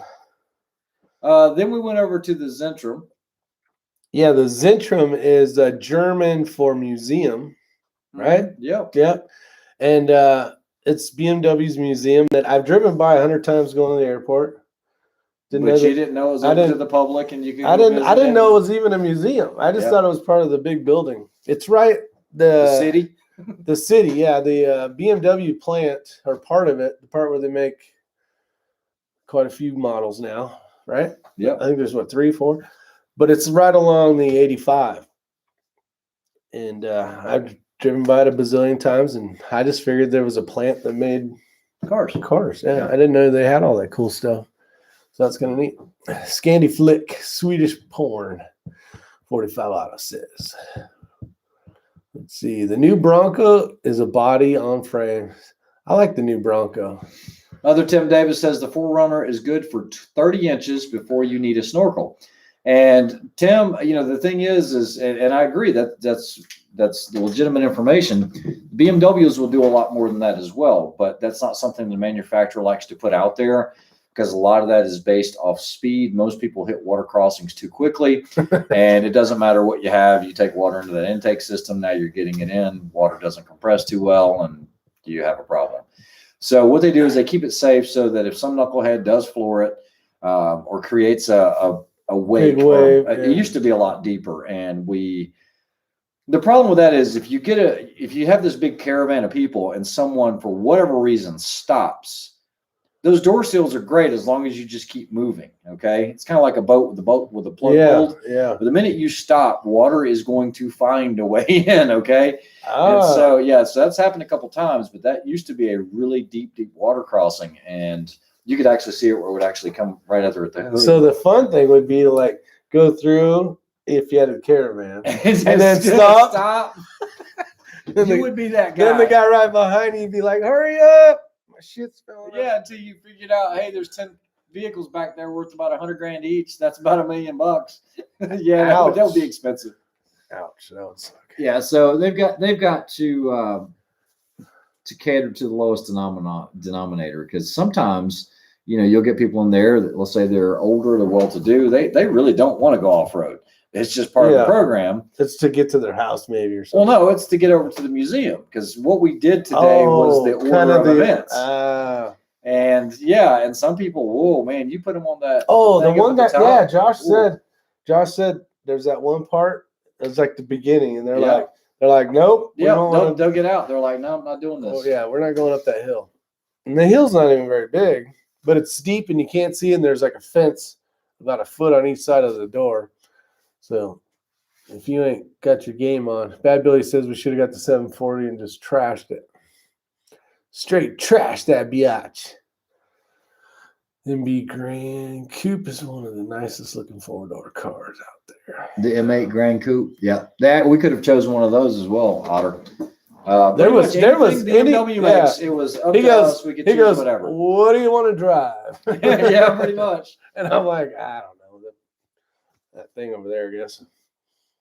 Speaker 2: Then we went over to the Zentrum.
Speaker 1: Yeah, the Zentrum is German for museum. Right?
Speaker 2: Yep.
Speaker 1: And it's BMW's museum that I've driven by 100 times going to the airport.
Speaker 2: But you didn't know it was open to the public, and you could.
Speaker 1: I didn't know it was even a museum. I just thought it was part of the big building. It's right
Speaker 2: the city.
Speaker 1: The city, yeah. The BMW plant, or part of it, the part where they make quite a few models now, right?
Speaker 2: Yeah.
Speaker 1: I think there's 3, 4, but it's right along the 85. And I've driven by it a bazillion times, and I just figured there was a plant that made cars. Yeah, I didn't know they had all that cool stuff. So that's kind of neat. Scandi flick, Swedish porn, 45 auto says. Let's see. The new Bronco is a body on frame. I like the new Bronco.
Speaker 2: Other Tim Davis says the 4Runner is good for 30 inches before you need a snorkel. And Tim, the thing is, and I agree that's the legitimate information. BMWs will do a lot more than that as well, but that's not something the manufacturer likes to put out there, because a lot of that is based off speed. Most people hit water crossings too quickly, and it doesn't matter what you have. You take water into that intake system, now you're getting it in. Water doesn't compress too well, and you have a problem. So what they do is they keep it safe so that if some knucklehead does floor it or creates a wave, it used to be a lot deeper, and the problem with that is if you have this big caravan of people and someone for whatever reason stops, those door seals are great as long as you just keep moving. Okay, it's kind of like a boat with a plug hold.
Speaker 1: Yeah.
Speaker 2: But the minute you stop, water is going to find a way in. Okay. And so that's happened a couple times, but that used to be a really deep water crossing, and you could actually see it where it would actually come right under the hood.
Speaker 1: So the fun thing would be to go through if you had a caravan and then stop.
Speaker 2: You would be that guy.
Speaker 1: Then the guy right behind you would be like, "Hurry up! My shit's falling."
Speaker 2: Yeah, until you figured out, hey, there's 10 vehicles back there worth about $100,000 each. That's about $1 million. Yeah, that would be expensive.
Speaker 1: Ouch, that would suck.
Speaker 2: Yeah, so they've got to cater to the lowest denominator, because sometimes you'll get people in there that, let's say they're older, they're well-to-do, they really don't want to go off-road. It's just part of the program.
Speaker 1: It's to get to their house, maybe, or something.
Speaker 2: Well, no, it's to get over to the museum, because what we did today was the order of events. And some people, whoa, man, you put them on that.
Speaker 1: Oh, the one that, Josh said there's that one part. It's like the beginning, and they're like, nope.
Speaker 2: Yeah, they'll get out. They're like, no, I'm not doing this.
Speaker 1: Oh, yeah, we're not going up that hill. And the hill's not even very big, but it's steep, and you can't see, and there's like a fence about a foot on each side of the door. So if you ain't got your game on, Bad Billy says we should have got the 740 and just trashed it. Straight trash that biatch. MB Grand Coupe is one of the nicest looking 4-door cars out there.
Speaker 2: The M8 Grand Coupe, yeah, that we could have chosen one of those as well, Otter.
Speaker 1: There was
Speaker 2: BMW makes, it was up to us. We could choose whatever.
Speaker 1: What do you want to drive?
Speaker 2: Yeah, pretty much.
Speaker 1: And I'm like, I don't know. That thing over there, I guess.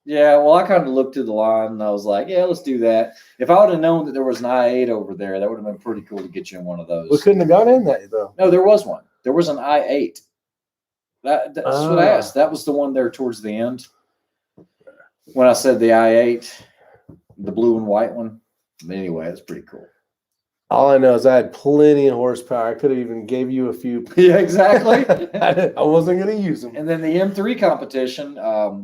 Speaker 2: Yeah, well, I kind of looked to the line and I was like, yeah, let's do that. If I would have known that there was an i8 over there, that would have been pretty cool to get you in one of those.
Speaker 1: We couldn't have got in that, though.
Speaker 2: No, there was one. There was an i8. That's what I asked. That was the one there towards the end. When I said the i8, the blue and white one. But anyway, it's pretty cool.
Speaker 1: All I know is I had plenty of horsepower. I could have even gave you a few.
Speaker 2: Yeah, exactly.
Speaker 1: I wasn't going to use them.
Speaker 2: And then the M3 competition,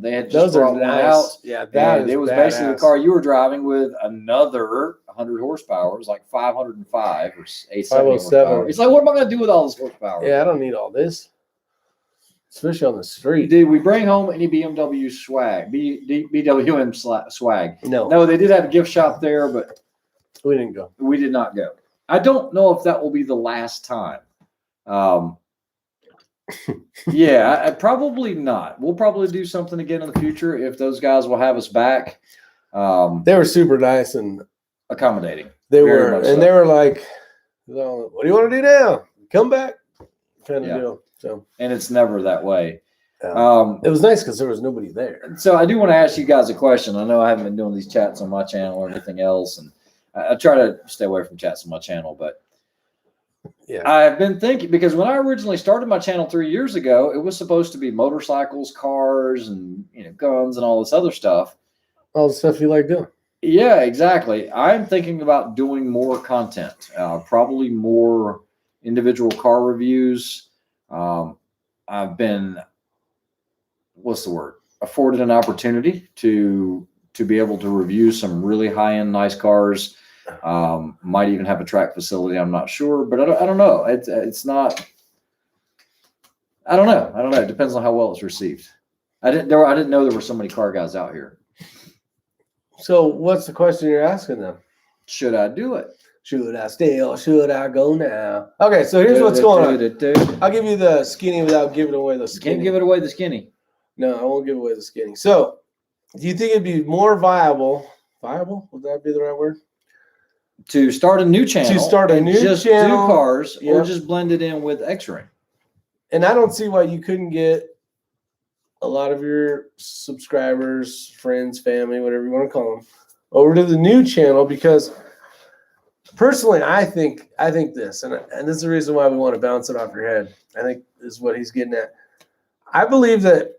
Speaker 2: they had just
Speaker 1: Those are
Speaker 2: brought one
Speaker 1: nice.
Speaker 2: out.
Speaker 1: Yeah, that
Speaker 2: And
Speaker 1: is
Speaker 2: it was
Speaker 1: badass.
Speaker 2: basically the car you were driving with another 100 horsepower. It was like 505 or 870
Speaker 1: 507.
Speaker 2: horsepower. It's like, what am I going to do with all this horsepower?
Speaker 1: Yeah, I don't need all this, especially on the street.
Speaker 2: Did we bring home any BMW swag? BWM swag?
Speaker 1: No,
Speaker 2: No, they did have a gift shop there, but
Speaker 1: we didn't go.
Speaker 2: we did not go. I don't know if that will be the last time. Yeah, probably not. We'll probably do something again in the future if those guys will have us back.
Speaker 1: They were super nice and
Speaker 2: Accommodating.
Speaker 1: they
Speaker 2: Very
Speaker 1: were,
Speaker 2: much
Speaker 1: and
Speaker 2: so.
Speaker 1: they were like, "Well, what do you want to do now? Come back," kind of
Speaker 2: Yeah.
Speaker 1: deal. So
Speaker 2: And it's never that way.
Speaker 1: it was nice because there was nobody there.
Speaker 2: So I do want to ask you guys a question. I know I haven't been doing these chats on my channel or anything else, and I try to stay away from chats on my channel, but
Speaker 1: Yeah,
Speaker 2: I've been thinking, because when I originally started my channel 3 years ago, it was supposed to be motorcycles, cars, and guns and all this other stuff.
Speaker 1: all the stuff you like doing.
Speaker 2: Yeah, exactly. I'm thinking about doing more content, probably more individual car reviews. I've been, what's the word? Afforded an opportunity to be able to review some really high-end, nice cars. Might even have a track facility. I'm not sure, but I don't know. It's not. I don't know. It depends on how well it's received. I didn't know there were so many car guys out here.
Speaker 1: So, what's the question you're asking them?
Speaker 2: Should I do it?
Speaker 1: Should I stay or should I go now? Okay, so here's what's going on. I'll give you the skinny without giving away the skinny.
Speaker 2: Can't give it away the skinny.
Speaker 1: No, I won't give away the skinny. So, do you think it'd be more viable? Viable? Would that be the right word?
Speaker 2: To start a new channel.
Speaker 1: To start a
Speaker 2: and
Speaker 1: new
Speaker 2: just
Speaker 1: channel,
Speaker 2: do cars, or
Speaker 1: yep.
Speaker 2: just blend it in with X-Ray.
Speaker 1: And I don't see why you couldn't get a lot of your subscribers, friends, family, whatever you want to call them, over to the new channel, because personally, I think this, and this is the reason why we want to bounce it off your head. I think this is what he's getting at. I believe that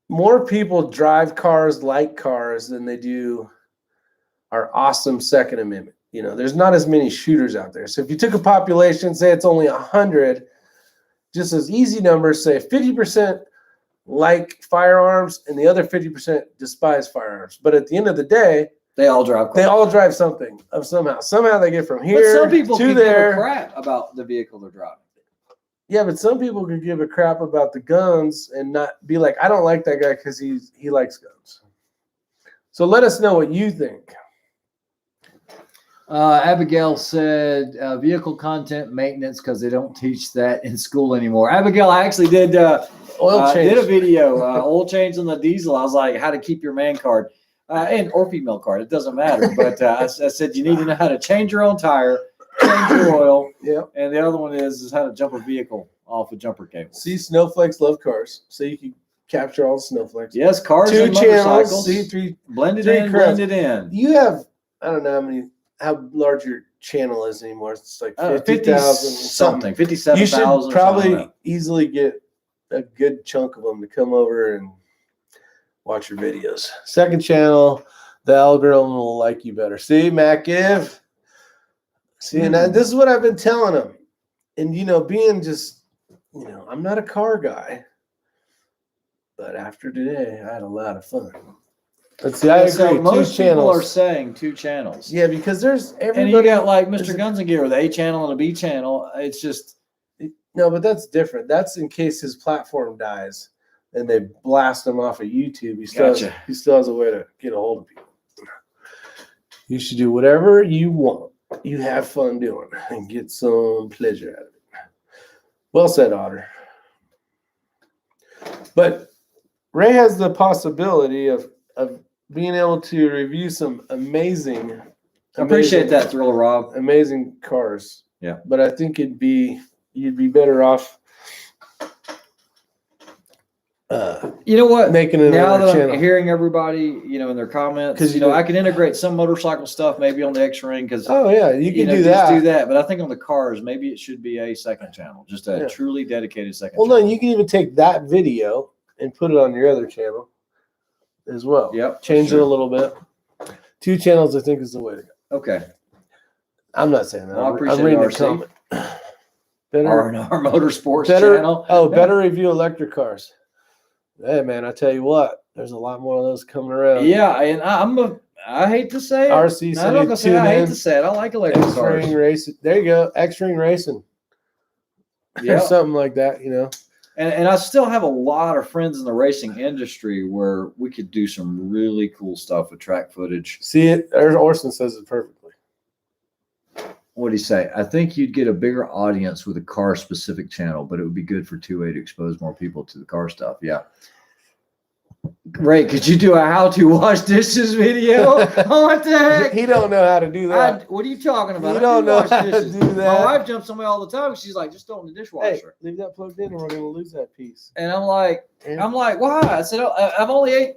Speaker 1: more people drive cars like cars than they do our awesome Second Amendment. There's not as many shooters out there. So if you took a population, say it's only 100, just as easy numbers, say 50% like firearms and the other 50% despise firearms. But at the end of the day,
Speaker 2: they all drive cars.
Speaker 1: They all drive something of somehow. Somehow they get from here
Speaker 2: but some people
Speaker 1: to
Speaker 2: can
Speaker 1: there.
Speaker 2: give a crap about the vehicle they're driving.
Speaker 1: Yeah, but some people could give a crap about the guns and not be like, I don't like that guy because he likes guns. So let us know what you think.
Speaker 2: Abigail said vehicle content maintenance because they don't teach that in school anymore. Abigail, I actually did
Speaker 1: Oil change.
Speaker 2: Did a video, oil change on the diesel. I was like, how to keep your man card or female card. It doesn't matter. But I said you need to know how to change your own tire, change your oil.
Speaker 1: Yeah.
Speaker 2: And the other one is how to jump a vehicle off a jumper cable.
Speaker 1: See, snowflakes love cars, so you can capture all the snowflakes.
Speaker 2: Yes, cars
Speaker 1: Two
Speaker 2: and
Speaker 1: channels.
Speaker 2: motorcycles.
Speaker 1: See, three.
Speaker 2: Blend it
Speaker 1: three
Speaker 2: in,
Speaker 1: crowns.
Speaker 2: blend it in.
Speaker 1: You have, I don't know how large your channel is anymore. It's like 50,000
Speaker 2: something, 57,000.
Speaker 1: You should probably easily get a good chunk of them to come over and watch your videos. Second channel, the algorithm will like you better. See, Matt Give. See, and this is what I've been telling them. And, being just, I'm not a car guy. But after today, I had a lot of fun. Let's see, I agree.
Speaker 2: So most people are
Speaker 1: channels.
Speaker 2: saying 2 channels.
Speaker 1: Yeah, because there's everybody.
Speaker 2: And you got like Mr. Guns and Gear with A channel and a B channel. It's just.
Speaker 1: No, but that's different. That's in case his platform dies and they blast him off of YouTube. He still has a way to get a hold of people. You should do whatever you want. You have fun doing and get some pleasure out of it. Well said, Otter. But Ray has the possibility of being able to review some amazing.
Speaker 2: I appreciate that thrill, Rob.
Speaker 1: Amazing cars.
Speaker 2: Yeah.
Speaker 1: But I think you'd be better off.
Speaker 2: You know what?
Speaker 1: Making it
Speaker 2: now that
Speaker 1: channel.
Speaker 2: I'm hearing everybody, in their comments, because I can integrate some motorcycle stuff maybe on the X-Ring. Because
Speaker 1: you can do that.
Speaker 2: Just do that. But I think on the cars, maybe it should be a second channel, just a truly dedicated second.
Speaker 1: Well,
Speaker 2: channel.
Speaker 1: no, you can even take that video and put it on your other channel as well.
Speaker 2: Yep.
Speaker 1: Change it a little bit. 2 channels, I think, is the way to go.
Speaker 2: Okay.
Speaker 1: I'm not saying that.
Speaker 2: Well, I
Speaker 1: I'm
Speaker 2: appreciate
Speaker 1: reading
Speaker 2: it,
Speaker 1: the
Speaker 2: RC.
Speaker 1: comment. Better,
Speaker 2: Our motorsports
Speaker 1: better,
Speaker 2: channel.
Speaker 1: oh, better review electric cars. Hey, man, I tell you what, there's a lot more of those coming around.
Speaker 2: Yeah, and I hate to say it.
Speaker 1: RC
Speaker 2: I'm
Speaker 1: said
Speaker 2: not
Speaker 1: he'd
Speaker 2: gonna say
Speaker 1: tune
Speaker 2: I hate
Speaker 1: in.
Speaker 2: to say it. I like electric cars.
Speaker 1: X-Ring Racing. There you go. X-Ring Racing.
Speaker 2: Yeah.
Speaker 1: Or something like that, you know.
Speaker 2: And I still have a lot of friends in the racing industry where we could do some really cool stuff with track footage.
Speaker 1: See it? There's Orson says it perfectly.
Speaker 2: What do you say? I think you'd get a bigger audience with a car-specific channel, but it would be good for two-way to expose more people to the car stuff. Yeah. Ray, could you do a how-to wash dishes video? What the heck?
Speaker 1: He don't know how to do that.
Speaker 2: What are you talking about?
Speaker 1: You
Speaker 2: I
Speaker 1: don't
Speaker 2: do
Speaker 1: know
Speaker 2: wash
Speaker 1: how to
Speaker 2: dishes.
Speaker 1: do that.
Speaker 2: My wife jumps on me all the time. She's like, just throw it in the dishwasher.
Speaker 1: Hey, leave that plugged in, and we're gonna lose that piece.
Speaker 2: And I'm like, why? I said, I've only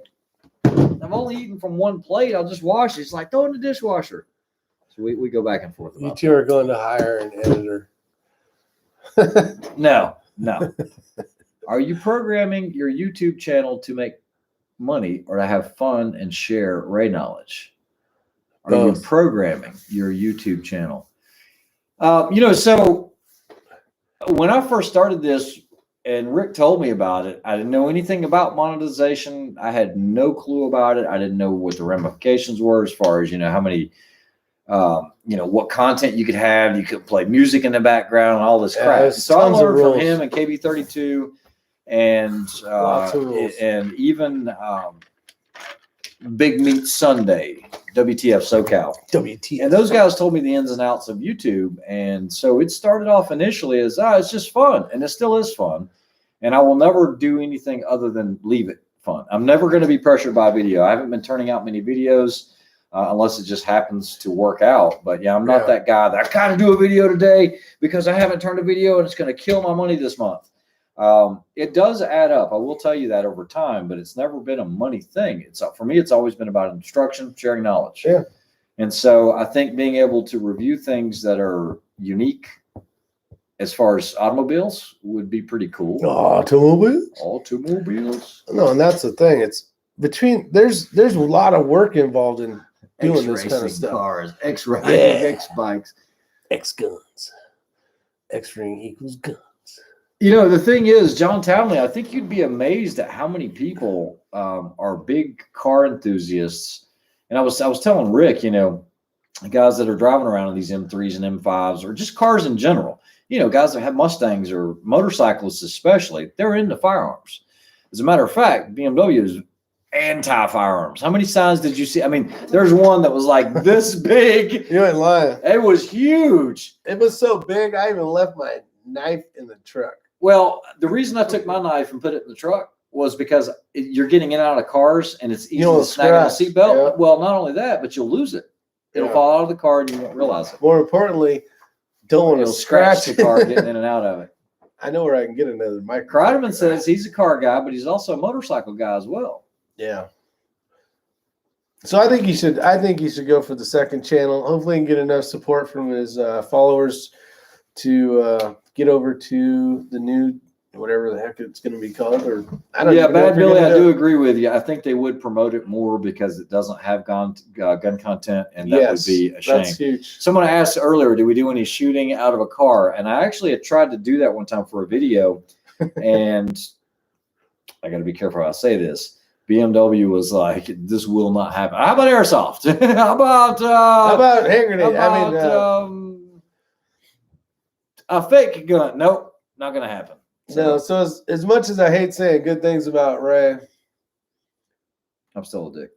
Speaker 2: eaten from one plate. I'll just wash it. It's like, throw it in the dishwasher. So we go back and forth
Speaker 1: You
Speaker 2: about
Speaker 1: two are going to hire an editor.
Speaker 2: that. No. Are you programming your YouTube channel to make money or to have fun and share Ray knowledge? Are you programming your YouTube channel? So when I first started this and Rick told me about it, I didn't know anything about monetization. I had no clue about it. I didn't know what the ramifications were as far as, how many, what content you could have. You could play music in the background and all this crap. So I learned from him and KB32 and even Big Meat Sunday, WTF SoCal.
Speaker 1: WTF.
Speaker 2: And those guys told me the ins and outs of YouTube. And so it started off initially as, it's just fun. And it still is fun. And I will never do anything other than leave it fun. I'm never going to be pressured by video. I haven't been turning out many videos unless it just happens to work out. But yeah, I'm not that guy that I got to do a video today because I haven't turned a video and it's going to kill my money this month. It does add up. I will tell you that over time, but it's never been a money thing. For me, it's always been about instruction, sharing knowledge.
Speaker 1: Yeah.
Speaker 2: And so I think being able to review things that are unique as far as automobiles would be pretty cool. Automobiles.
Speaker 1: No, and that's the thing. It's there's a lot of work involved in doing this kind of stuff.
Speaker 2: Cars, X-riding, X-bikes,
Speaker 1: X-guns. X-ring equals gun.
Speaker 2: The thing is, John Townley, I think you'd be amazed at how many people are big car enthusiasts. And I was telling Rick, guys that are driving around in these M3s and M5s or just cars in general, guys that have Mustangs or motorcyclists especially, they're into firearms. As a matter of fact, BMW is anti-firearms. How many signs did you see? I mean, there's one that was like this big.
Speaker 1: You ain't lying.
Speaker 2: It was huge.
Speaker 1: It was so big, I even left my knife in the truck.
Speaker 2: Well, the reason I took my knife and put it in the truck was because you're getting in and out of cars and it's easy to snag on a seatbelt. Yeah. Well, not only that, but you'll lose it. It'll fall out of the car and you won't realize it.
Speaker 1: More importantly, don't want to scratch
Speaker 2: the car getting in and out of it.
Speaker 1: I know where I can get another microphone.
Speaker 2: Kreideman says he's a car guy, but he's also a motorcycle guy as well.
Speaker 1: Yeah. So I think he should go for the second channel. Hopefully he can get enough support from his followers to get over to the new, whatever the heck it's going to be called. Or I don't know.
Speaker 2: Yeah, Bad Billy, I do agree with you. I think they would promote it more because it doesn't have gun content, and that would be a shame.
Speaker 1: That's huge.
Speaker 2: Someone asked earlier, did we do any shooting out of a car? And I actually had tried to do that one time for a video, and I got to be careful how I say this. BMW was like, this will not happen. How about airsoft? How about
Speaker 1: hand grenade?
Speaker 2: A fake gun? Nope, not going to happen.
Speaker 1: No, so as much as I hate saying good things about Ray,
Speaker 2: I'm still a dick.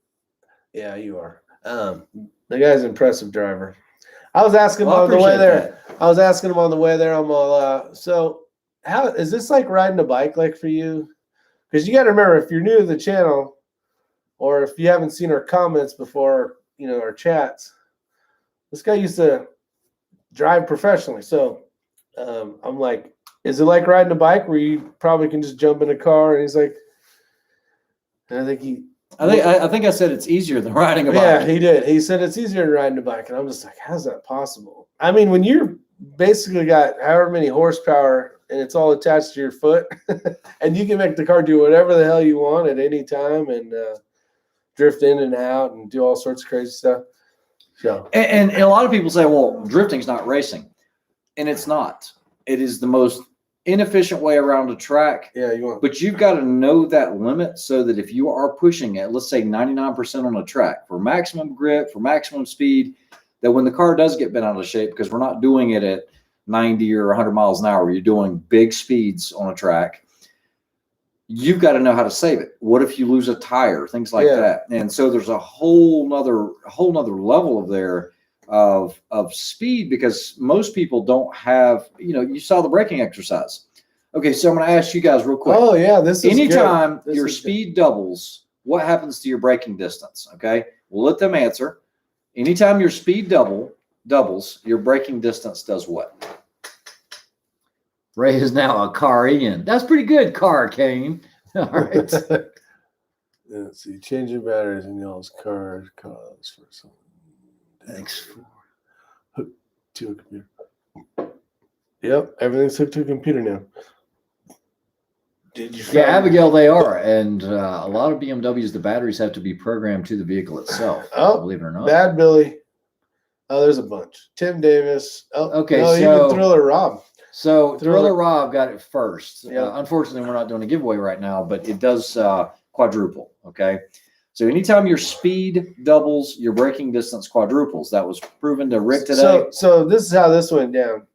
Speaker 1: Yeah, you are. The guy's an impressive driver. I was asking him on the way there. I'm all, so how is this like riding a bike like for you? Because you got to remember, if you're new to the channel, or if you haven't seen our comments before, our chats, this guy used to drive professionally. So I'm like, is it like riding a bike where you probably can just jump in a car? And he's like, and I think I said it's easier than riding a bike. Yeah, he did. He said it's easier than riding a bike. And I'm just like, how's that possible? I mean, when you're basically got however many horsepower and it's all attached to your foot and you can make the car do whatever the hell you want at any time and drift in and out and do all sorts of crazy stuff. So,
Speaker 2: And a lot of people say, well, drifting's not racing. And it's not. It is the most inefficient way around a track.
Speaker 1: yeah, you want.
Speaker 2: But you've got to know that limit so that if you are pushing at, let's say 99% on a track for maximum grip, for maximum speed, that when the car does get bent out of shape, because we're not doing it at 90 or 100 miles an hour, you're doing big speeds on a track, you've got to know how to save it. What if you lose a tire, things like that. And so there's a whole nother level of there of speed, because most people don't have, you saw the braking exercise. Okay, so I'm going to ask you guys real quick.
Speaker 1: Oh yeah, this is
Speaker 2: anytime
Speaker 1: good.
Speaker 2: your speed doubles, what happens to your braking distance? Okay, we'll let them answer. Anytime your speed doubles, your braking distance does what? Ray is now a car in. That's pretty good, car Kane. All right.
Speaker 1: Let's see, changing batteries in y'all's car cause for some.
Speaker 2: Thanks.
Speaker 1: Hooked to a computer. Yep, everything's hooked to a computer now. Did you?
Speaker 2: Yeah, Abigail, they are, and a lot of BMWs, the batteries have to be programmed to the vehicle itself.
Speaker 1: Oh,
Speaker 2: believe it or not.
Speaker 1: Bad Billy. Oh, there's a bunch. Tim Davis. Oh,
Speaker 2: okay.
Speaker 1: No,
Speaker 2: so
Speaker 1: even Thriller Rob.
Speaker 2: So Thriller Rob got it first.
Speaker 1: Yeah.
Speaker 2: Unfortunately, we're not doing a giveaway right now, but it does quadruple. Okay. So anytime your speed doubles, your braking distance quadruples. That was proven to Rick today.
Speaker 1: So this is how this went down.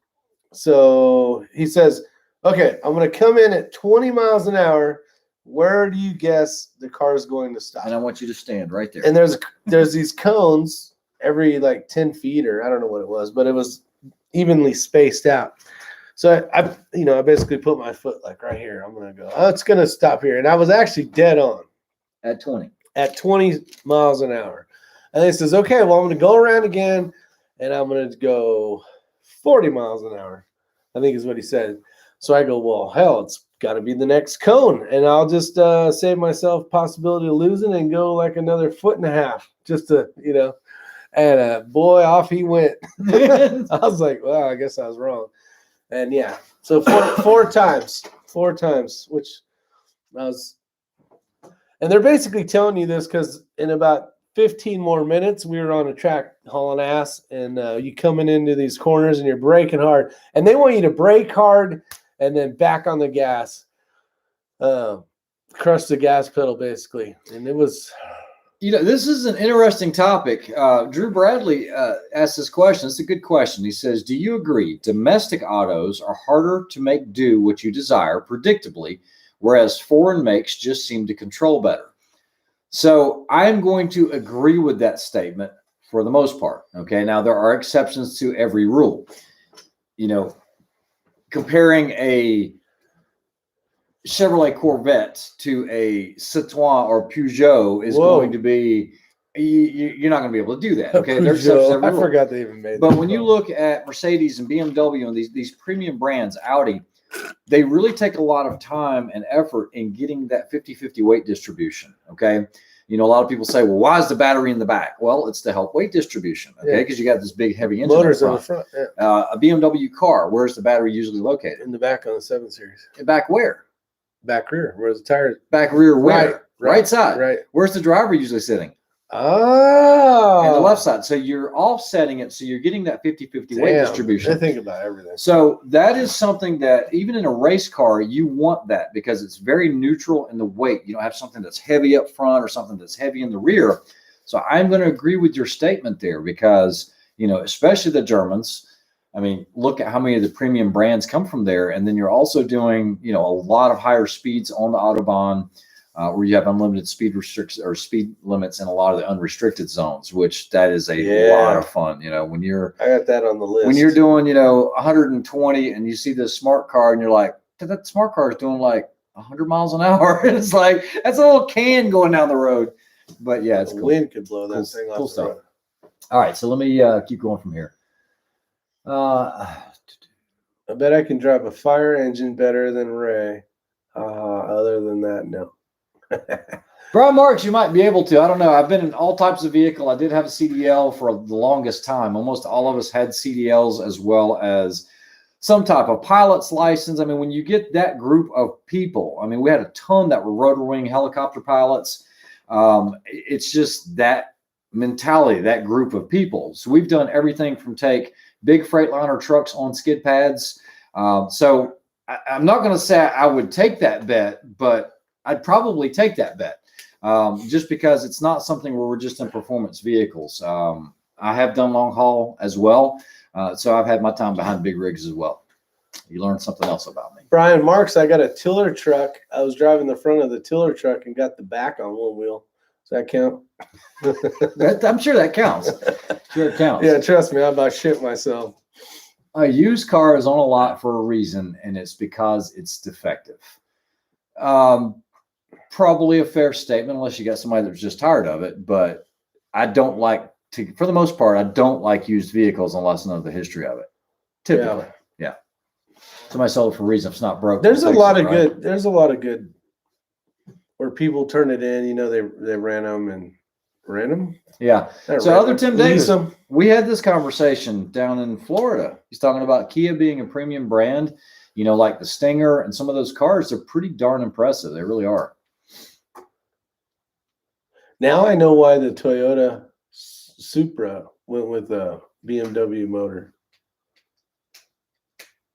Speaker 1: So he says, okay, I'm going to come in at 20 miles an hour. Where do you guess the car is going to stop?
Speaker 2: And I want you to stand right there.
Speaker 1: And there's these cones every like 10 feet, or I don't know what it was, but it was evenly spaced out. So I basically put my foot like right here. I'm going to go, oh, it's going to stop here. And I was actually dead on.
Speaker 2: At 20.
Speaker 1: At 20 miles an hour. And he says, okay, well, I'm going to go around again, and I'm going to go 40 miles an hour, I think is what he said. So I go, well, hell, it's got to be the next cone. And I'll just save myself possibility of losing and go like another 1.5 feet just to, and boy, off he went. I was like, well, I guess I was wrong. And yeah, so four times, which I was. And they're basically telling you this because in about 15 more minutes, we were on a track hauling ass, and you coming into these corners and you're braking hard, and they want you to brake hard and then back on the gas, crush the gas pedal basically. And it was,
Speaker 2: this is an interesting topic. Drew Bradley asked this question. It's a good question. He says, do you agree domestic autos are harder to make do what you desire predictably, whereas foreign makes just seem to control better? So I'm going to agree with that statement for the most part. Okay. Now there are exceptions to every rule. Comparing a Chevrolet Corvette to a Citroën or Peugeot is going to be, you're not going to be able to do that. Okay. There's exceptions to every rule.
Speaker 1: I forgot they even made
Speaker 2: that. But when you look at Mercedes and BMW and these premium brands, Audi, they really take a lot of time and effort in getting that 50-50 weight distribution. Okay. A lot of people say, well, why is the battery in the back? Well, it's to help weight distribution. Okay. Because you got this big heavy engine.
Speaker 1: Motors on the front. Yeah.
Speaker 2: A BMW car, where's the battery usually located?
Speaker 1: In the back on the 7 Series.
Speaker 2: Back where?
Speaker 1: Back rear. Where's the tires? Back
Speaker 2: rear where? Right side.
Speaker 1: Right.
Speaker 2: Where's the driver usually sitting?
Speaker 1: Oh.
Speaker 2: And the left side. So you're offsetting it. So you're getting that 50-50 weight distribution.
Speaker 1: I think about everything.
Speaker 2: So that is something that even in a race car, you want that because it's very neutral in the weight. You don't have something that's heavy up front or something that's heavy in the rear. So I'm going to agree with your statement there because, especially the Germans, I mean, look at how many of the premium brands come from there. And then you're also doing, a lot of higher speeds on the Autobahn. Where you have unlimited speed restrictions or speed limits in a lot of the unrestricted zones, which that is a lot of fun. When you're,
Speaker 1: I got that on the list.
Speaker 2: When you're doing, 120 and you see this smart car and you're like, that smart car is doing like 100 miles an hour. It's like, that's a little can going down the road. But yeah, it's
Speaker 1: the
Speaker 2: cool.
Speaker 1: wind could blow that thing off.
Speaker 2: Cool
Speaker 1: the
Speaker 2: stuff.
Speaker 1: road.
Speaker 2: All right. So let me keep going from here.
Speaker 1: I bet I can drive a fire engine better than Ray. Other than that, no.
Speaker 2: Brian Marks, you might be able to. I don't know. I've been in all types of vehicle. I did have a CDL for the longest time. Almost all of us had CDLs as well as some type of pilot's license. I mean, when you get that group of people, I mean, we had a ton that were rotor wing helicopter pilots. It's just that mentality, that group of people. So we've done everything from take big Freightliner trucks on skid pads. So I'm not going to say I would take that bet, but I'd probably take that bet just because it's not something where we're just in performance vehicles. I have done long haul as well. So I've had my time behind big rigs as well. You learned something else about me.
Speaker 1: Brian Marks, I got a tiller truck. I was driving the front of the tiller truck and got the back on one wheel. Does that count?
Speaker 2: I'm sure that counts. Sure it counts.
Speaker 1: Yeah, trust me, I about shit myself.
Speaker 2: A used car is on a lot for a reason, and it's because it's defective. Probably a fair statement, unless you got somebody that's just tired of it. But I don't like to, for the most part, I don't like used vehicles unless I know the history of it. Typically, yeah. Somebody sold it for a reason. If it's not broke,
Speaker 1: there's a lot of good. There's a lot of good where people turn it in. You know, they ran them.
Speaker 2: Yeah. So other Tim Davis, we had this conversation down in Florida. He's talking about Kia being a premium brand, you know, like the Stinger and some of those cars. They're pretty darn impressive. They really are.
Speaker 1: Now I know why the Toyota Supra went with a BMW motor.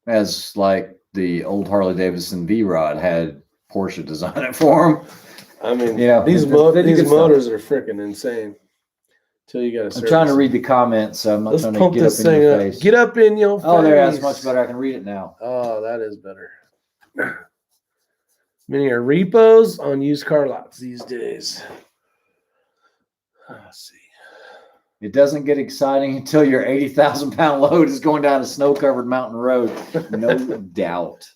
Speaker 2: As like the old Harley Davidson V-Rod had Porsche design it for him.
Speaker 1: I mean, yeah, these motors are freaking insane. Till you got to.
Speaker 2: I'm trying to read the comments, so I'm not trying to get up in your face.
Speaker 1: Get up in your face.
Speaker 2: Oh, there, that's much better. I can read it now.
Speaker 1: Oh, that is better. Many are repos on used car lots these days. Let's see.
Speaker 2: It doesn't get exciting until your 80,000-pound load is going down a snow-covered mountain road. No doubt.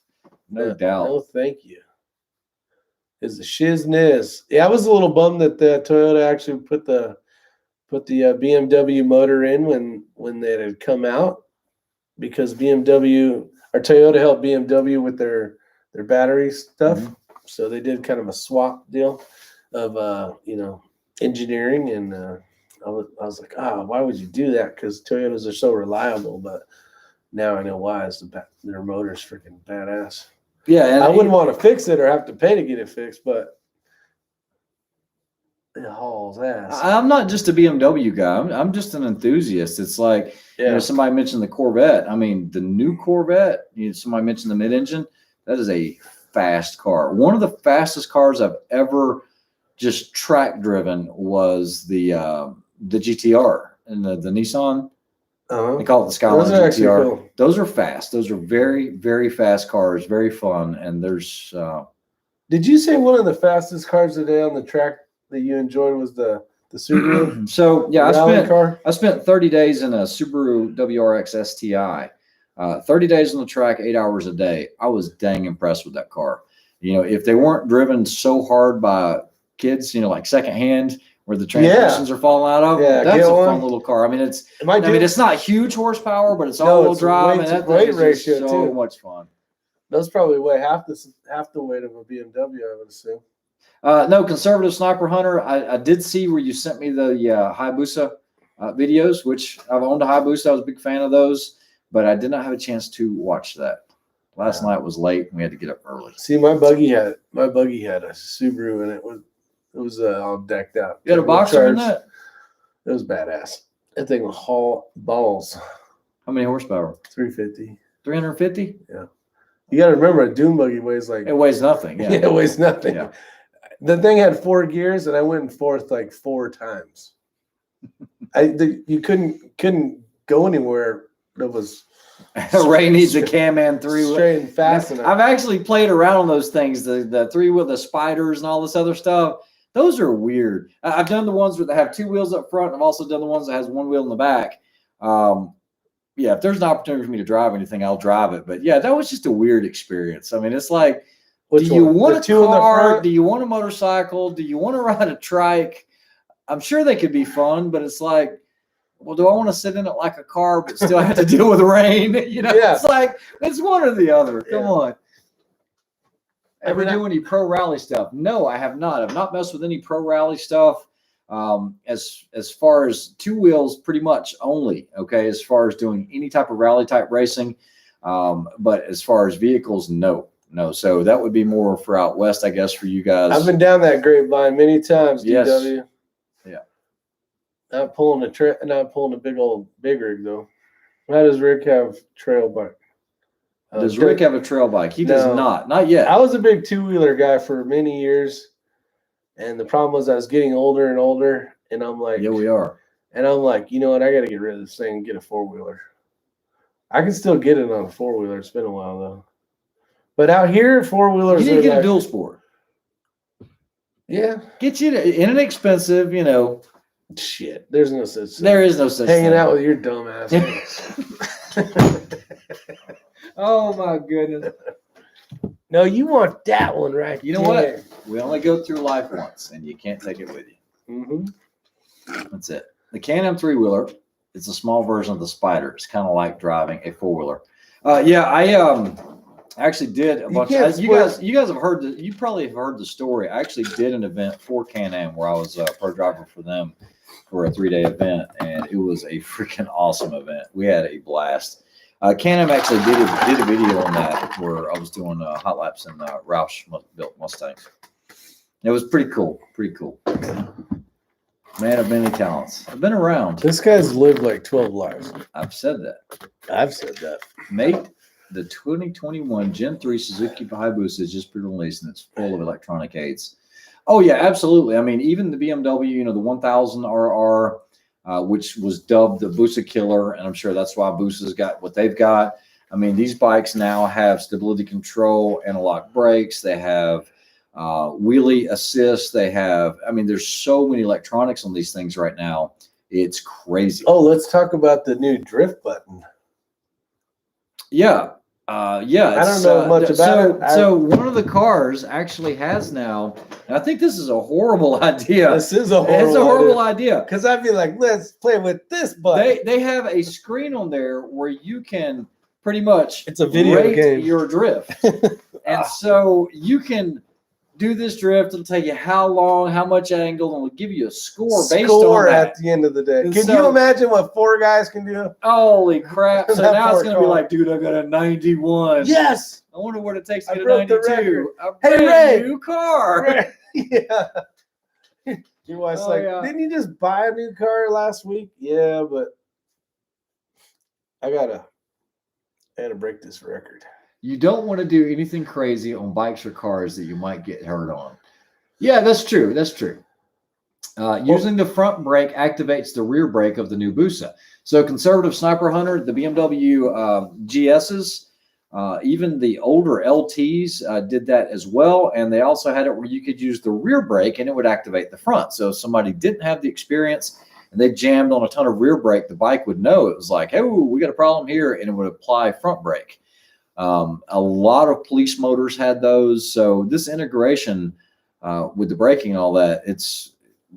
Speaker 2: No doubt.
Speaker 1: No, thank you. Is the shizness. Yeah, I was a little bummed that the Toyota actually put the BMW motor in when they had come out, because BMW or Toyota helped BMW with their battery stuff. Mm-hmm. So they did kind of a swap deal of engineering, and I was like, why would you do that? Because Toyotas are so reliable. But now I know why. Their motor's freaking badass. Yeah, and I wouldn't want to fix it or have to pay to get it fixed, but it hauls ass.
Speaker 2: I'm not just a BMW guy. I'm just an enthusiast. It's like, somebody mentioned the Corvette. I mean, the new Corvette, somebody mentioned the mid-engine. That is a fast car. One of the fastest cars I've ever just track driven was the GTR and the Nissan. They call it the Skyline GTR. Cool. Those are fast. Those are very, very fast cars. Very fun. And there's.
Speaker 1: Did you say one of the fastest cars today on the track that you enjoyed was the Subaru?
Speaker 2: So yeah, I spent 30 days in a Subaru WRX STI. 30 days on the track, 8 hours a day. I was dang impressed with that car. If they weren't driven so hard by kids, like secondhand, where the transmissions are falling out of. Yeah, that's a fun little car. I mean, it's not huge horsepower, but it's all-wheel drive, and that weight ratio is so much fun.
Speaker 1: Those probably weigh half the weight of a BMW, I would assume.
Speaker 2: No, Conservative Sniper Hunter. I did see where you sent me the Hayabusa videos, which I've owned a Hayabusa. I was a big fan of those, but I did not have a chance to watch that. Last night was late, and we had to get up early.
Speaker 1: See, my buggy had a Subaru, and it was all decked out.
Speaker 2: You had a Boxer in that?
Speaker 1: It was badass. That thing will haul balls.
Speaker 2: How many horsepower?
Speaker 1: 350.
Speaker 2: 350?
Speaker 1: Yeah. You got to remember, a dune buggy weighs like...
Speaker 2: It weighs nothing. Yeah,
Speaker 1: it weighs nothing.
Speaker 2: Yeah.
Speaker 1: The thing had 4 gears, and I went in fourth like 4 times. You couldn't go anywhere that was...
Speaker 2: Ray needs a Cam-Man 3-wheel.
Speaker 1: Straight and fast enough.
Speaker 2: I've actually played around on those things, the 3-wheel, the spiders and all this other stuff. Those are weird. I've done the ones that have 2 wheels up front. I've also done the ones that has 1 wheel in the back. If there's an opportunity for me to drive anything, I'll drive it. But yeah, that was just a weird experience. I mean, it's like, do you want a car? Do you want a motorcycle? Do you want to ride a trike? I'm sure they could be fun, but it's like, well, do I want to sit in it like a car but still have to deal with rain? It's like, it's one or the other. Come on. Ever do any pro rally stuff? No, I have not. I've not messed with any pro rally stuff. As far as 2 wheels, pretty much only. Okay, as far as doing any type of rally type racing, but as far as vehicles, no. So that would be more for out west, I guess, for you guys.
Speaker 1: I've been down that grapevine many times.
Speaker 2: Yes.
Speaker 1: DW.
Speaker 2: Yeah.
Speaker 1: Not pulling a big rig though. How does Rick have trail bike?
Speaker 2: Does Rick have a trail bike? He does not yet.
Speaker 1: I was a big two-wheeler guy for many years, and the problem was I was getting older and older, and I'm like,
Speaker 2: yeah, we are.
Speaker 1: And I'm like, you know what? I got to get rid of this thing and get a four-wheeler. I can still get it on a four-wheeler. It's been a while though. But out here, four-wheelers.
Speaker 2: You need to get a dual sport.
Speaker 1: Yeah,
Speaker 2: get you inexpensive. You know,
Speaker 1: shit. There's no such thing.
Speaker 2: There is no such
Speaker 1: hanging
Speaker 2: thing.
Speaker 1: out with your dumb ass.
Speaker 2: Oh my goodness.
Speaker 1: No, you want that one right.
Speaker 2: You know what? We only go through life once, and you can't take it with you.
Speaker 1: Mm-hmm.
Speaker 2: That's it. The Can-Am three-wheeler. It's a small version of the Spider. It's kind of like driving a four-wheeler. Yeah, I actually did a bunch. You guys have heard. You probably have heard the story. I actually did an event for Can-Am where I was a pro driver for them for a 3-day event, and it was a freaking awesome event. We had a blast. Can-Am actually did a video on that where I was doing hot laps in Roush built Mustang. It was pretty cool. Pretty cool. Man of many talents. I've been around.
Speaker 1: This guy's lived like 12 lives.
Speaker 2: I've said that.
Speaker 1: I've said that.
Speaker 2: Mate, the 2021 Gen 3 Suzuki Hayabusa is just pre-released, and it's full of electronic aids. Oh, yeah, absolutely. I mean, even the BMW, you know, the 1000 RR, which was dubbed the Busa Killer, and I'm sure that's why Busa's got what they've got. I mean, these bikes now have stability control, anti-lock brakes. They have wheelie assist. They have, I mean, there's so many electronics on these things right now. It's crazy.
Speaker 1: Oh, let's talk about the new drift button.
Speaker 2: Yeah. Yeah.
Speaker 1: I don't know much about it.
Speaker 2: So one of the cars actually has now, and I think this is a horrible idea.
Speaker 1: This is a horrible
Speaker 2: It's a horrible idea.
Speaker 1: Because I'd be like, let's play with this button.
Speaker 2: They have a screen on there where you can pretty much
Speaker 1: it's a video
Speaker 2: rate
Speaker 1: game.
Speaker 2: Your drift. And so you can do this drift. It'll tell you how long, how much angle, and it'll give you a score based on that.
Speaker 1: At the end of the day.
Speaker 2: And
Speaker 1: Can you imagine what 4 guys can do?
Speaker 2: Holy crap. So
Speaker 1: That
Speaker 2: now it's
Speaker 1: poor
Speaker 2: going to be
Speaker 1: car.
Speaker 2: like, dude, I got a 91.
Speaker 1: Yes.
Speaker 2: I wonder what it takes to
Speaker 1: I
Speaker 2: get a
Speaker 1: broke the
Speaker 2: 92. A
Speaker 1: Hey,
Speaker 2: brand
Speaker 1: Ray.
Speaker 2: new car.
Speaker 1: Yeah. Your wife's
Speaker 2: Oh,
Speaker 1: like,
Speaker 2: yeah.
Speaker 1: didn't you just buy a new car last week? Yeah, but I had to break this record.
Speaker 2: You don't want to do anything crazy on bikes or cars that you might get hurt on. Yeah, that's true. That's true. Using the front brake activates the rear brake of the new Busa. So conservative sniper hunter, the BMW GSs, even the older LTs did that as well. And they also had it where you could use the rear brake and it would activate the front. So if somebody didn't have the experience and they jammed on a ton of rear brake, the bike would know. It was like, oh, we got a problem here, and it would apply front brake. A lot of police motors had those. So this integration with the braking and all that, it's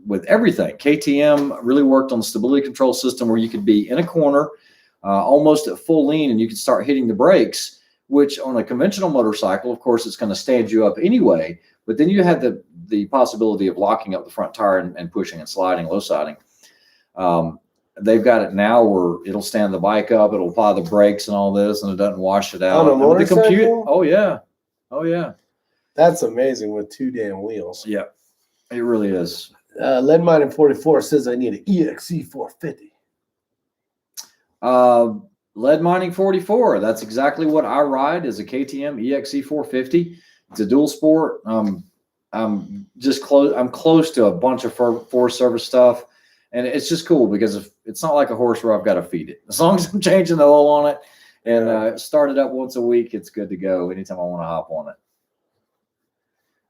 Speaker 2: with everything. KTM really worked on the stability control system where you could be in a corner almost at full lean and you could start hitting the brakes, which on a conventional motorcycle, of course, it's going to stand you up anyway. But then you had the possibility of locking up the front tire and pushing and sliding, low siding. They've got it now where it'll stand the bike up, it'll apply the brakes and all this, and it doesn't wash it out.
Speaker 1: On a motorcycle?
Speaker 2: Oh, yeah. Oh, yeah.
Speaker 1: That's amazing with 2 damn wheels.
Speaker 2: Yeah, it really is.
Speaker 1: Lead Mining 44 says I need an EXE 450.
Speaker 2: Lead Mining 44. That's exactly what I ride is a KTM EXE 450. It's a dual sport. I'm close to a bunch of Forest Service stuff. And it's just cool because it's not like a horse where I've got to feed it. As long as I'm changing the oil on it and start it up once a week, it's good to go anytime I want to hop on it.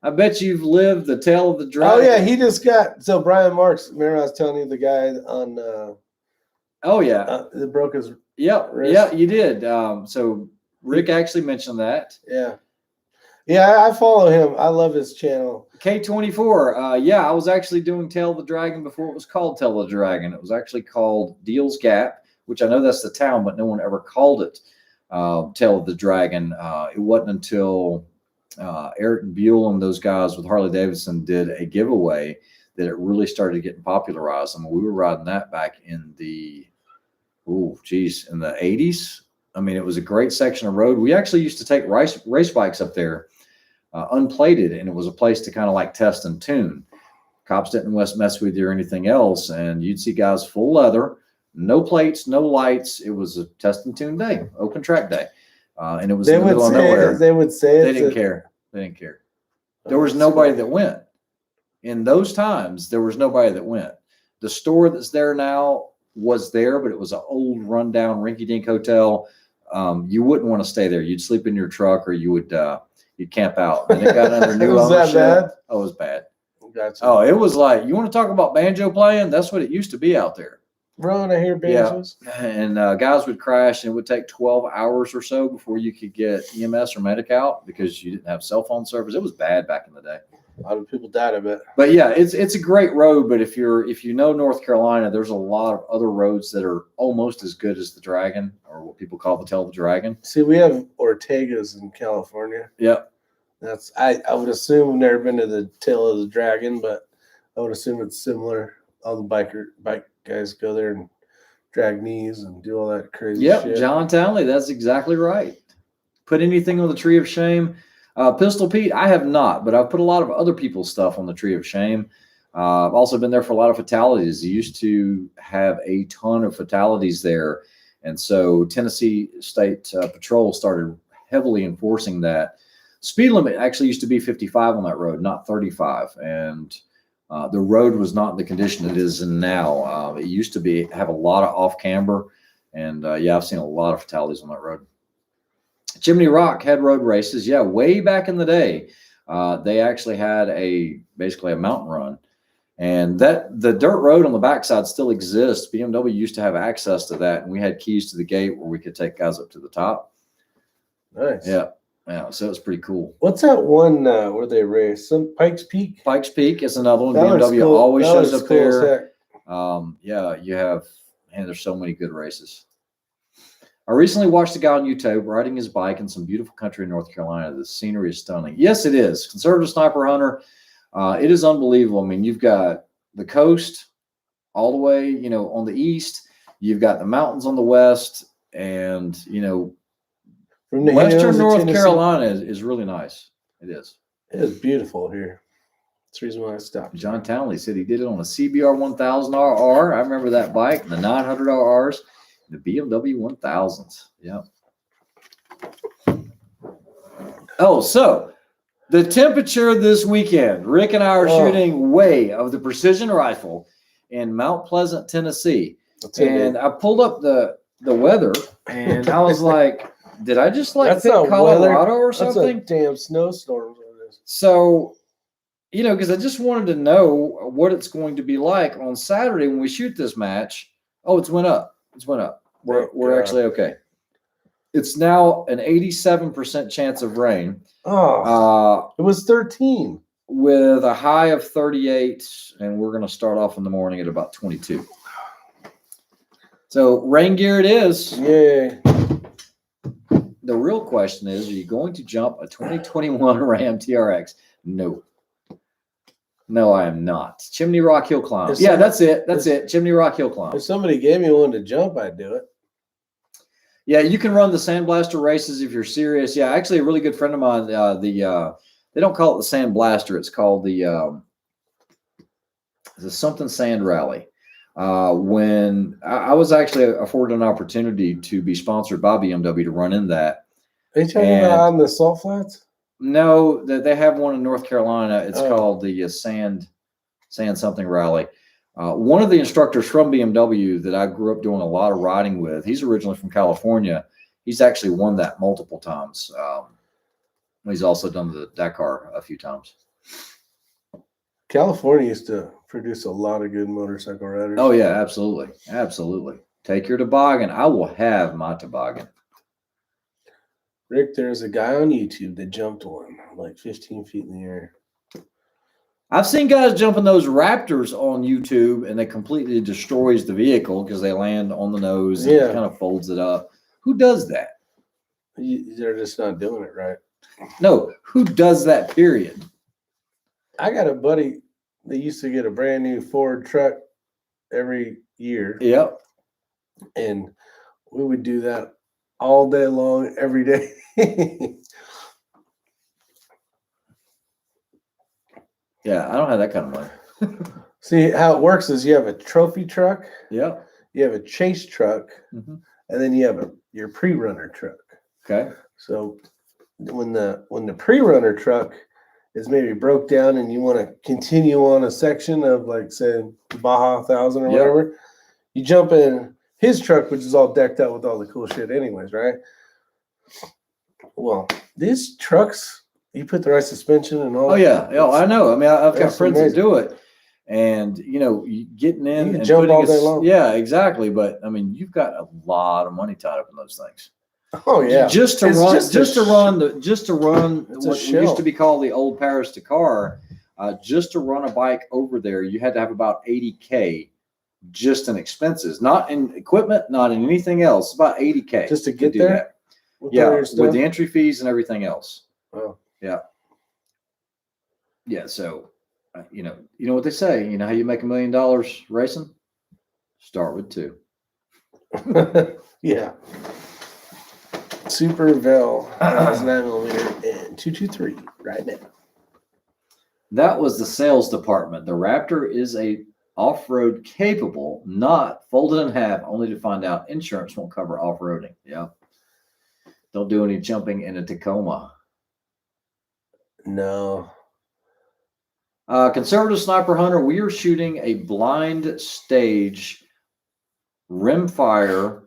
Speaker 2: I bet you've lived the tale of the dragon.
Speaker 1: Oh, yeah. He just got – so Brian Marks, remember I was telling you the guy on
Speaker 2: oh, yeah.
Speaker 1: that broke his
Speaker 2: Yep.
Speaker 1: wrist?
Speaker 2: Yeah, you did. So Rick actually mentioned that.
Speaker 1: Yeah. Yeah, I follow him. I love his channel.
Speaker 2: K24. Yeah, I was actually doing Tale of the Dragon before it was called Tale of the Dragon. It was actually called Deals Gap, which I know that's the town, but no one ever called it Tale of the Dragon. It wasn't until Eric Buell and those guys with Harley Davidson did a giveaway that it really started getting popularized. I mean, we were riding that back in the, in the 80s. I mean, it was a great section of road. We actually used to take race bikes up there unplated, and it was a place to kind of like test and tune. Cops didn't mess with you or anything else. And you'd see guys full leather, no plates, no lights. It was a test and tune day, open track day. And it was in the middle of nowhere.
Speaker 1: They would say
Speaker 2: they didn't care. They didn't care. There was nobody that went. In those times, there was nobody that went. The store that's there now was there, but it was an old, rundown, rinky-dink hotel. You wouldn't want to stay there. You'd sleep in your truck, or you'd camp out. And it got under new ownership. That bad? Oh, it was bad. Gotcha. Oh, it was like, you want to talk about banjo playing? That's what it used to be out there.
Speaker 1: Ron, I hear banjos.
Speaker 2: Yeah. And guys would crash, and it would take 12 hours or so before you could get EMS or medic out because you didn't have cell phone service. It was bad back in the day.
Speaker 1: A lot of people died of it.
Speaker 2: But yeah, it's a great road. But if you know North Carolina, there's a lot of other roads that are almost as good as the Dragon, or what people call the Tail of the Dragon.
Speaker 1: See, we have Ortegas in California.
Speaker 2: Yep.
Speaker 1: That's I would assume I've never been to the Tail of the Dragon, but I would assume it's similar. All the bike guys go there and drag knees and do all that crazy shit.
Speaker 2: Yep, John Townley, that's exactly right. Put anything on the Tree of Shame? Pistol Pete, I have not, but I've put a lot of other people's stuff on the Tree of Shame. I've also been there for a lot of fatalities. You used to have a ton of fatalities there, and so Tennessee State Patrol started heavily enforcing that. Speed limit actually used to be 55 on that road, not 35, and the road was not in the condition it is in now. It used to have a lot of off camber, and yeah, I've seen a lot of fatalities on that road. Chimney Rock had road races, yeah, way back in the day. They actually had basically a mountain run, and the dirt road on the backside still exists. BMW used to have access to that, and we had keys to the gate where we could take guys up to the top.
Speaker 1: Nice.
Speaker 2: Yeah. Yeah, so it's pretty cool.
Speaker 1: What's that one where they race? Some Pikes Peak?
Speaker 2: Pikes Peak is another one.
Speaker 1: That
Speaker 2: BMW
Speaker 1: cool.
Speaker 2: always
Speaker 1: that
Speaker 2: shows up
Speaker 1: cool
Speaker 2: there. Yeah, you have, man, there's so many good races. I recently watched a guy on YouTube riding his bike in some beautiful country in North Carolina. The scenery is stunning. Yes, it is. Conservative Sniper Hunter. It is unbelievable. I mean, you've got the coast all the way, on the east. You've got the mountains on the west, and, Western North Carolina is really nice. It is.
Speaker 1: It is beautiful here. That's the reason why I stopped.
Speaker 2: John Townley said he did it on a CBR 1000 RR. I remember that bike, the 900 RRs, the BMW 1000s. Yeah. Oh, so the temperature this weekend. Rick and I are shooting way of the precision rifle in Mount Pleasant, Tennessee. And I pulled up the weather, and I was like, did I just pick Colorado or something?
Speaker 1: That's a damn snowstorm.
Speaker 2: So, because I just wanted to know what it's going to be like on Saturday when we shoot this match. Oh, it's went up. It's went up. We're actually okay. It's now an 87% chance of rain.
Speaker 1: Oh, it was 13
Speaker 2: with a high of 38, and we're going to start off in the morning at about 22. So rain gear it is.
Speaker 1: Yay.
Speaker 2: The real question is, are you going to jump a 2021 Ram TRX? No. No, I am not. Chimney Rock Hill Climb. Yeah, that's it. That's it. Chimney Rock Hill Climb.
Speaker 1: If somebody gave me one to jump, I'd do it.
Speaker 2: Yeah, you can run the Sandblaster races if you're serious. Yeah, actually, a really good friend of mine, they don't call it the Sandblaster. It's called the something Sand Rally. When I was actually afforded an opportunity to be sponsored by BMW to run in that.
Speaker 1: Are you talking about on the Salt Flats?
Speaker 2: No, they have one in North Carolina. It's called the Sand something Rally. One of the instructors from BMW that I grew up doing a lot of riding with, he's originally from California. He's actually won that multiple times. He's also done the Dakar a few times.
Speaker 1: California used to produce a lot of good motorcycle riders.
Speaker 2: Oh, yeah, absolutely. Absolutely. Take your toboggan. I will have my toboggan.
Speaker 1: Rick, there's a guy on YouTube that jumped one like 15 feet in the air.
Speaker 2: I've seen guys jumping those Raptors on YouTube, and they completely destroys the vehicle because they land on the nose and it kind of folds it up. Who does that?
Speaker 1: They're just not doing it right.
Speaker 2: No, who does that, period?
Speaker 1: I got a buddy that used to get a brand new Ford truck every year.
Speaker 2: Yep.
Speaker 1: And we would do that all day long, every day.
Speaker 2: Yeah, I don't have that kind of money.
Speaker 1: See, how it works is you have a trophy truck,
Speaker 2: Yep.
Speaker 1: you have a chase truck,
Speaker 2: Mhm.
Speaker 1: and then you have your pre-runner truck.
Speaker 2: Okay.
Speaker 1: So when the pre-runner truck is maybe broke down and you want to continue on a section of, like, say, Baja 1000 or
Speaker 2: Yep.
Speaker 1: whatever, you jump in his truck, which is all decked out with all the cool shit anyways, right? Well, these trucks, you put the right suspension and all.
Speaker 2: Oh yeah, I know. I mean, I've got
Speaker 1: that's
Speaker 2: friends that
Speaker 1: amazing.
Speaker 2: do it, and getting in
Speaker 1: You can
Speaker 2: and
Speaker 1: jump
Speaker 2: putting
Speaker 1: all day long.
Speaker 2: Yeah, exactly. But I mean, you've got a lot of money tied up in those things.
Speaker 1: Oh yeah,
Speaker 2: Just to
Speaker 1: It's
Speaker 2: run,
Speaker 1: just a
Speaker 2: just to
Speaker 1: sh-
Speaker 2: run the, just to run
Speaker 1: It's a
Speaker 2: what
Speaker 1: shell.
Speaker 2: used to be called the old Paris Dakar. Just to run a bike over there, you had to have about $80K just in expenses, not in equipment, not in anything else. About $80K
Speaker 1: just to get
Speaker 2: do
Speaker 1: there.
Speaker 2: that.
Speaker 1: With all
Speaker 2: Yeah,
Speaker 1: your
Speaker 2: with
Speaker 1: stuff?
Speaker 2: the entry fees and everything else.
Speaker 1: Oh.
Speaker 2: Yeah. So, you know what they say. You know how you make $1 million racing? Start with 2.
Speaker 1: Yeah. Super Vel has 9mm and 223 right now.
Speaker 2: That was the sales department. The Raptor is a off-road capable, not folded in half, only to find out insurance won't cover off-roading. Yeah. Don't do any jumping in a Tacoma.
Speaker 1: No.
Speaker 2: Conservative Sniper Hunter, we are shooting a blind stage rimfire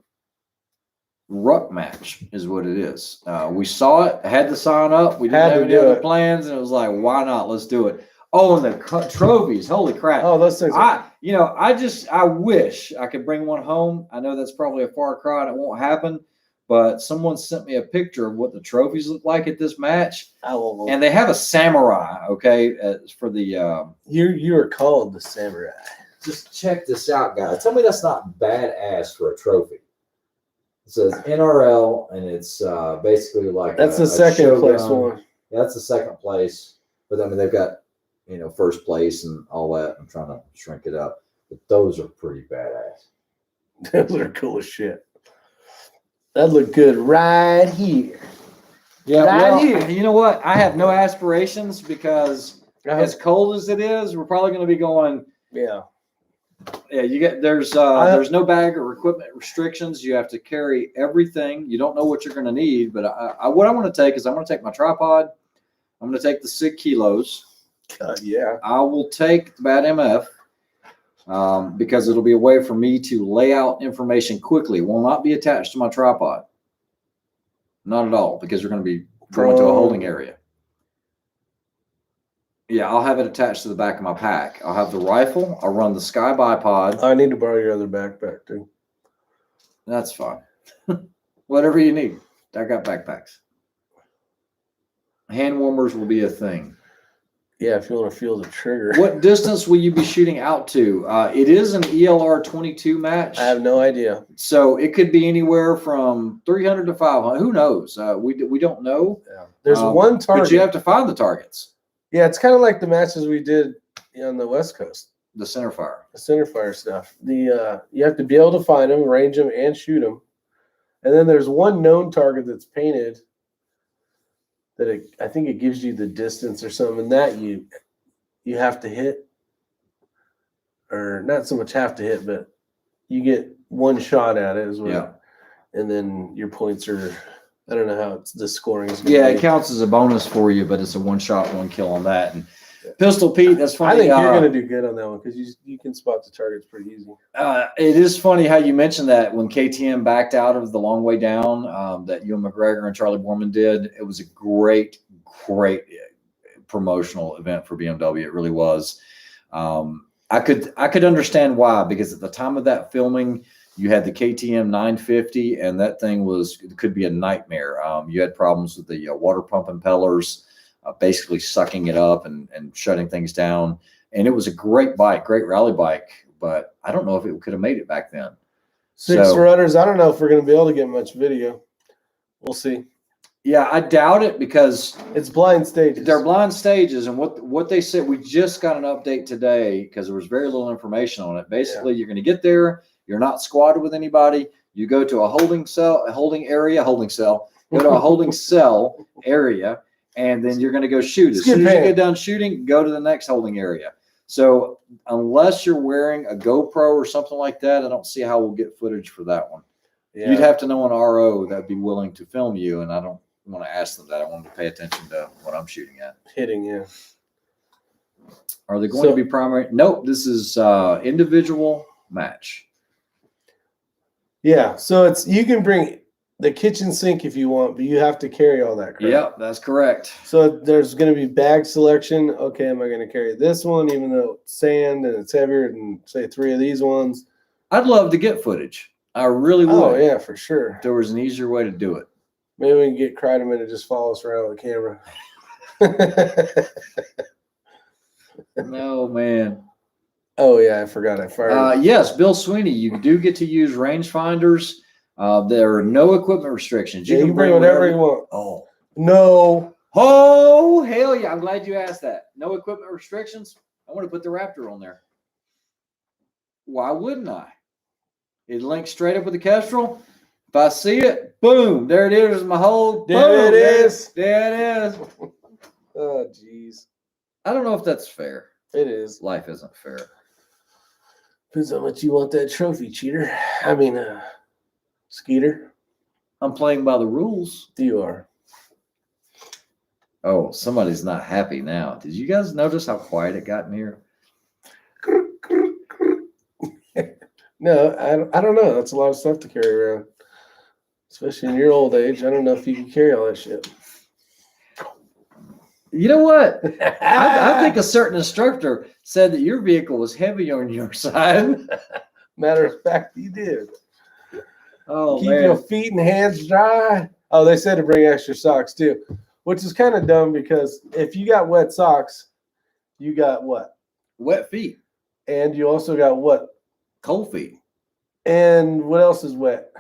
Speaker 2: ruck match is what it is. We saw it, had to sign up. We didn't have any other plans, and it was like, why not? Let's do it. Oh, and the trophies! Holy crap!
Speaker 1: Oh, those things.
Speaker 2: I wish I could bring one home. I know that's probably a far cry, and it won't happen. But someone sent me a picture of what the trophies look like at this match, and they have a samurai. Okay, for the
Speaker 1: you are called the samurai.
Speaker 2: Just check this out, guys. Tell me that's not badass for a trophy. It says NRL, and it's basically like
Speaker 1: that's the second place one.
Speaker 2: Yeah, that's the second place. But I mean, they've got first place and all that. I'm trying to shrink it up, but those are pretty badass.
Speaker 1: Those are cool as shit. That look good right here.
Speaker 2: Yeah,
Speaker 1: right here.
Speaker 2: You know what? I have no aspirations because as cold as it is, we're probably going to be going.
Speaker 1: Yeah.
Speaker 2: Yeah, there's no bag or equipment restrictions. You have to carry everything. You don't know what you're going to need, but what I want to take is I'm going to take my tripod. I'm going to take the 6 kilos.
Speaker 1: Yeah.
Speaker 2: I will take the bad MF because it'll be a way for me to lay out information quickly. It will not be attached to my tripod. Not at all, because you're going to be going to a holding area. Yeah, I'll have it attached to the back of my pack. I'll have the rifle. I'll run the Sky bipod.
Speaker 1: I need to borrow your other backpack too.
Speaker 2: That's fine. Whatever you need. I got backpacks. Hand warmers will be a thing.
Speaker 1: Yeah, if you want to feel the trigger.
Speaker 2: What distance will you be shooting out to? It is an ELR 22 match.
Speaker 1: I have no idea.
Speaker 2: So it could be anywhere from 300 to 500. Who knows? We don't know.
Speaker 1: Yeah. There's one target.
Speaker 2: But you have to find the targets.
Speaker 1: Yeah, it's kind of like the matches we did on the West Coast.
Speaker 2: The center fire.
Speaker 1: The center fire stuff. You have to be able to find them, range them, and shoot them. And then there's one known target that's painted that I think it gives you the distance or something, and that you have to hit, or not so much have to hit, but you get one shot at it as well.
Speaker 2: Yeah.
Speaker 1: And then your points are, I don't know how the scoring is.
Speaker 2: Yeah, it counts as a bonus for you, but it's a 1 shot, 1 kill on that. And Pistol Pete, that's funny.
Speaker 1: I think you're going to do good on that one because you can spot the targets pretty easy.
Speaker 2: It is funny how you mentioned that when KTM backed out of the long way down that Ewan McGregor and Charlie Borman did. It was a great promotional event for BMW. It really was. I could understand why, because at the time of that filming, you had the KTM 950, and that thing could be a nightmare. You had problems with the water pump impellers. Basically sucking it up and shutting things down. And it was a great bike, great rally bike, but I don't know if it could have made it back then.
Speaker 1: 6 runners, I don't know if we're going to be able to get much video. We'll see.
Speaker 2: Yeah, I doubt it because
Speaker 1: it's blind stages.
Speaker 2: They're blind stages, and what they said, we just got an update today because there was very little information on it. Basically, You're going to get there, you're not squatted with anybody, you go to a holding cell, go to a holding cell area, and then you're going to go shoot. As soon as you get done shooting, go to the next holding area. So unless you're wearing a GoPro or something like that, I don't see how we'll get footage for that one.
Speaker 1: Yeah.
Speaker 2: You'd have to know an RO that'd be willing to film you, and I don't want to ask them that. I want them to pay attention to what I'm shooting at.
Speaker 1: Hitting, yeah.
Speaker 2: Are they going to be primary? Nope. This is individual match.
Speaker 1: Yeah. So you can bring the kitchen sink if you want, but you have to carry all that crap.
Speaker 2: Yep, that's correct.
Speaker 1: So there's going to be bag selection. Okay, am I going to carry this one, even though it's sand and it's heavier than, say, 3 of these ones?
Speaker 2: I'd love to get footage. I really would.
Speaker 1: Oh, yeah, for sure.
Speaker 2: If there was an easier way to do it.
Speaker 1: Maybe we can get Kreideman to just follow us around with the camera.
Speaker 2: No, man.
Speaker 1: Oh, yeah, I forgot I fired.
Speaker 2: Yes, Bill Sweeney, you do get to use rangefinders. There are no equipment restrictions.
Speaker 1: You can bring whatever you want.
Speaker 2: Oh.
Speaker 1: No.
Speaker 2: Oh, hell yeah. I'm glad you asked that. No equipment restrictions. I want to put the Raptor on there. Why wouldn't I? It links straight up with the Kestrel. If I see it, boom, there it is. My whole.
Speaker 1: There it is.
Speaker 2: There it is.
Speaker 1: Oh, jeez.
Speaker 2: I don't know if that's fair.
Speaker 1: It is.
Speaker 2: Life isn't fair.
Speaker 1: Depends on how much you want that trophy, cheater. I mean, Skeeter.
Speaker 2: I'm playing by the rules.
Speaker 1: You are.
Speaker 2: Oh, somebody's not happy now. Did you guys notice how quiet it got in here?
Speaker 1: No, I don't know. That's a lot of stuff to carry around, especially in your old age. I don't know if you can carry all that shit.
Speaker 2: You know what? I think a certain instructor said that your vehicle was heavy on your side.
Speaker 1: Matter of fact, you did.
Speaker 2: Oh,
Speaker 1: Keep
Speaker 2: man.
Speaker 1: your feet and hands dry. Oh, they said to bring extra socks too, which is kind of dumb because if you got wet socks, you got what?
Speaker 2: Wet feet.
Speaker 1: And you also got what?
Speaker 2: Cold feet.
Speaker 1: And what else is wet?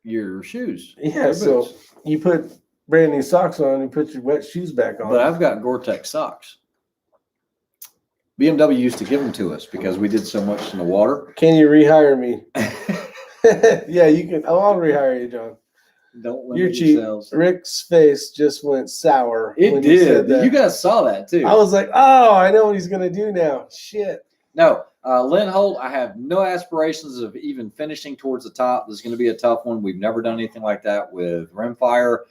Speaker 2: Your shoes.
Speaker 1: Yeah,
Speaker 2: Your
Speaker 1: so
Speaker 2: boots.
Speaker 1: you put brand new socks on, you put your wet shoes back on.
Speaker 2: But I've got Gore-Tex socks. BMW used to give them to us because we did so much in the water.
Speaker 1: Can you rehire me? Yeah, you can. Oh, I'll rehire you, John.
Speaker 2: Don't
Speaker 1: You're
Speaker 2: limit
Speaker 1: cheap.
Speaker 2: yourselves.
Speaker 1: Rick's face just went sour.
Speaker 2: It
Speaker 1: when you said
Speaker 2: did.
Speaker 1: that.
Speaker 2: You guys saw that too.
Speaker 1: I was like, oh, I know what he's going to do now. Shit.
Speaker 2: No, Lynn Holt, I have no aspirations of even finishing towards the top. This is going to be a tough one. We've never done anything like that with Rimfire.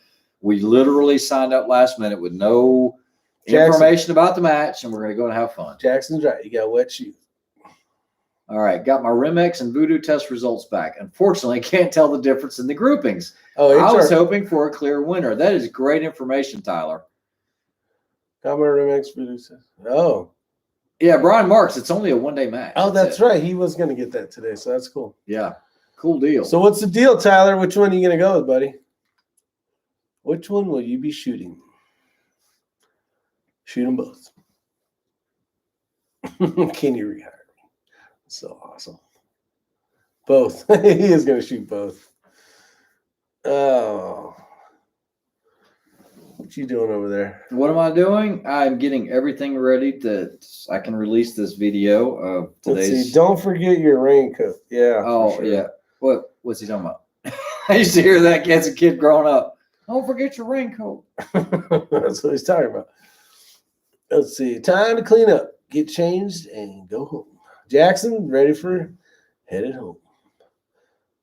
Speaker 2: We literally signed up last minute with no information about the match, and we're going to go and have fun.
Speaker 1: Jackson's right. You got wet shoes.
Speaker 2: All right, got my Rimex and Voodoo test results back. Unfortunately, can't tell the difference in the groupings.
Speaker 1: Oh,
Speaker 2: I was hoping for a clear winner. That is great information, Tyler.
Speaker 1: Got my Rimex producer. Oh.
Speaker 2: Yeah, Brian Marks, it's only a one-day match.
Speaker 1: Oh, that's right. He was going to get that today, so that's cool.
Speaker 2: Yeah, cool deal.
Speaker 1: So what's the deal, Tyler? Which one are you going to go with, buddy? Which one will you be shooting? Shoot them both. Can you rehire me? So awesome. Both. He is going to shoot both. Oh. What you doing over there?
Speaker 2: What am I doing? I'm getting everything ready that I can release this video of today's.
Speaker 1: Let's see. Don't forget your raincoat. Yeah.
Speaker 2: Oh,
Speaker 1: sure.
Speaker 2: yeah. What's he talking about? I used to hear that as a kid growing up. Don't forget your raincoat.
Speaker 1: That's what he's talking about. Let's see. Time to clean up, get changed, and go home. Jackson, ready for headed home.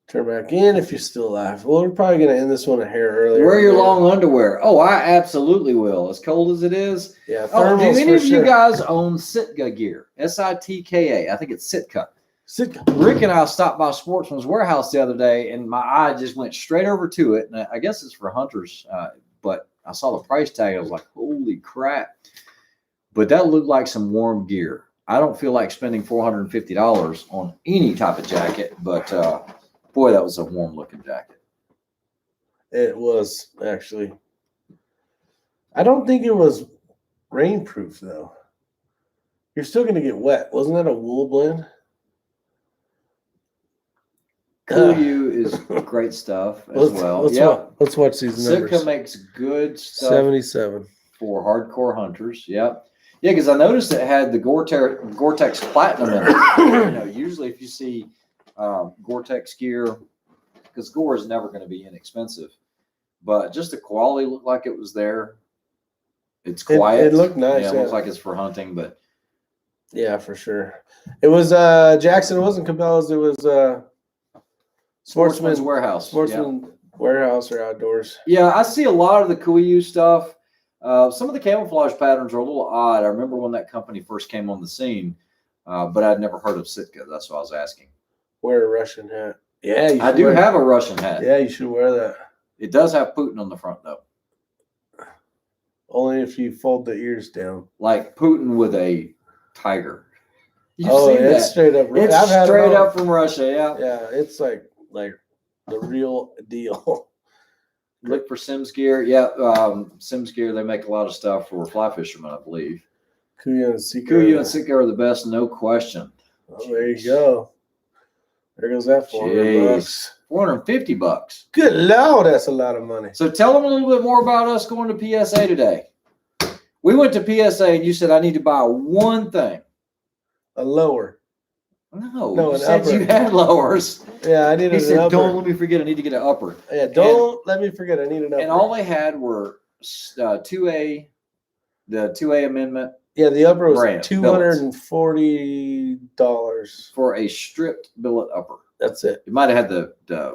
Speaker 1: Turn back in if you're still alive. Well, we're probably going to end this one a hair earlier.
Speaker 2: Wear your long underwear. Oh, I absolutely will. As cold as it is.
Speaker 1: Yeah.
Speaker 2: Oh, do
Speaker 1: thermals
Speaker 2: any
Speaker 1: for
Speaker 2: of you
Speaker 1: sure.
Speaker 2: guys own Sitka gear? Sitka. I think it's Sitka.
Speaker 1: Sitka.
Speaker 2: Rick and I stopped by Sportsman's Warehouse the other day, and my eye just went straight over to it. And I guess it's for hunters, but I saw the price tag. I was like, holy crap. But that looked like some warm gear. I don't feel like spending $450 on any type of jacket, but boy, that was a warm-looking jacket.
Speaker 1: It was, actually. I don't think it was rainproof, though. You're still going to get wet. Wasn't that a wool blend?
Speaker 2: Cool is great stuff as well.
Speaker 1: Let's watch these numbers.
Speaker 2: Sitka makes good stuff
Speaker 1: 77.
Speaker 2: for hardcore hunters. Yep. Yeah, because I noticed it had the Gore-Tex Platinum in it. Usually if you see Gore-Tex gear, because Gore is never going to be inexpensive, but just the quality looked like it was there. It's quiet.
Speaker 1: It looked nice.
Speaker 2: Yeah, it looks like it's for hunting, but
Speaker 1: Yeah, for sure. It was Jackson. It wasn't Cabela's. It was
Speaker 2: Sportsman's Warehouse.
Speaker 1: Sportsman Warehouse or Outdoors.
Speaker 2: Yeah, I see a lot of the Kuiu stuff. Some of the camouflage patterns are a little odd. I remember when that company first came on the scene, but I'd never heard of Sitka. That's why I was asking.
Speaker 1: Wear a Russian hat. Yeah,
Speaker 2: I do have a Russian hat.
Speaker 1: Yeah, you should wear that.
Speaker 2: It does have Putin on the front, though.
Speaker 1: Only if you fold the ears down.
Speaker 2: Like Putin with a tiger.
Speaker 1: You've seen that? It's straight up.
Speaker 2: It's straight up from Russia, yeah.
Speaker 1: Yeah, it's like the real deal.
Speaker 2: Look for Sims Gear. Yeah, Sims Gear, they make a lot of stuff for fly fishermen, I believe.
Speaker 1: Kuiu and Sitka.
Speaker 2: Kuiu and Sitka are the best, no question.
Speaker 1: Oh, there you go. There goes that $400.
Speaker 2: $450.
Speaker 1: Good Lord, that's a lot of money.
Speaker 2: So tell them a little bit more about us going to PSA today. We went to PSA and you said I need to buy one thing.
Speaker 1: A lower.
Speaker 2: No, you said you had lowers.
Speaker 1: Yeah, I needed
Speaker 2: an upper. He said,
Speaker 1: don't
Speaker 2: let me forget, I need to get an upper.
Speaker 1: Yeah, don't let me forget, I need an upper.
Speaker 2: And all they had were 2A, the 2A amendment.
Speaker 1: Yeah, the upper was
Speaker 2: brand,
Speaker 1: $240
Speaker 2: for a stripped billet upper.
Speaker 1: That's it.
Speaker 2: You might have had the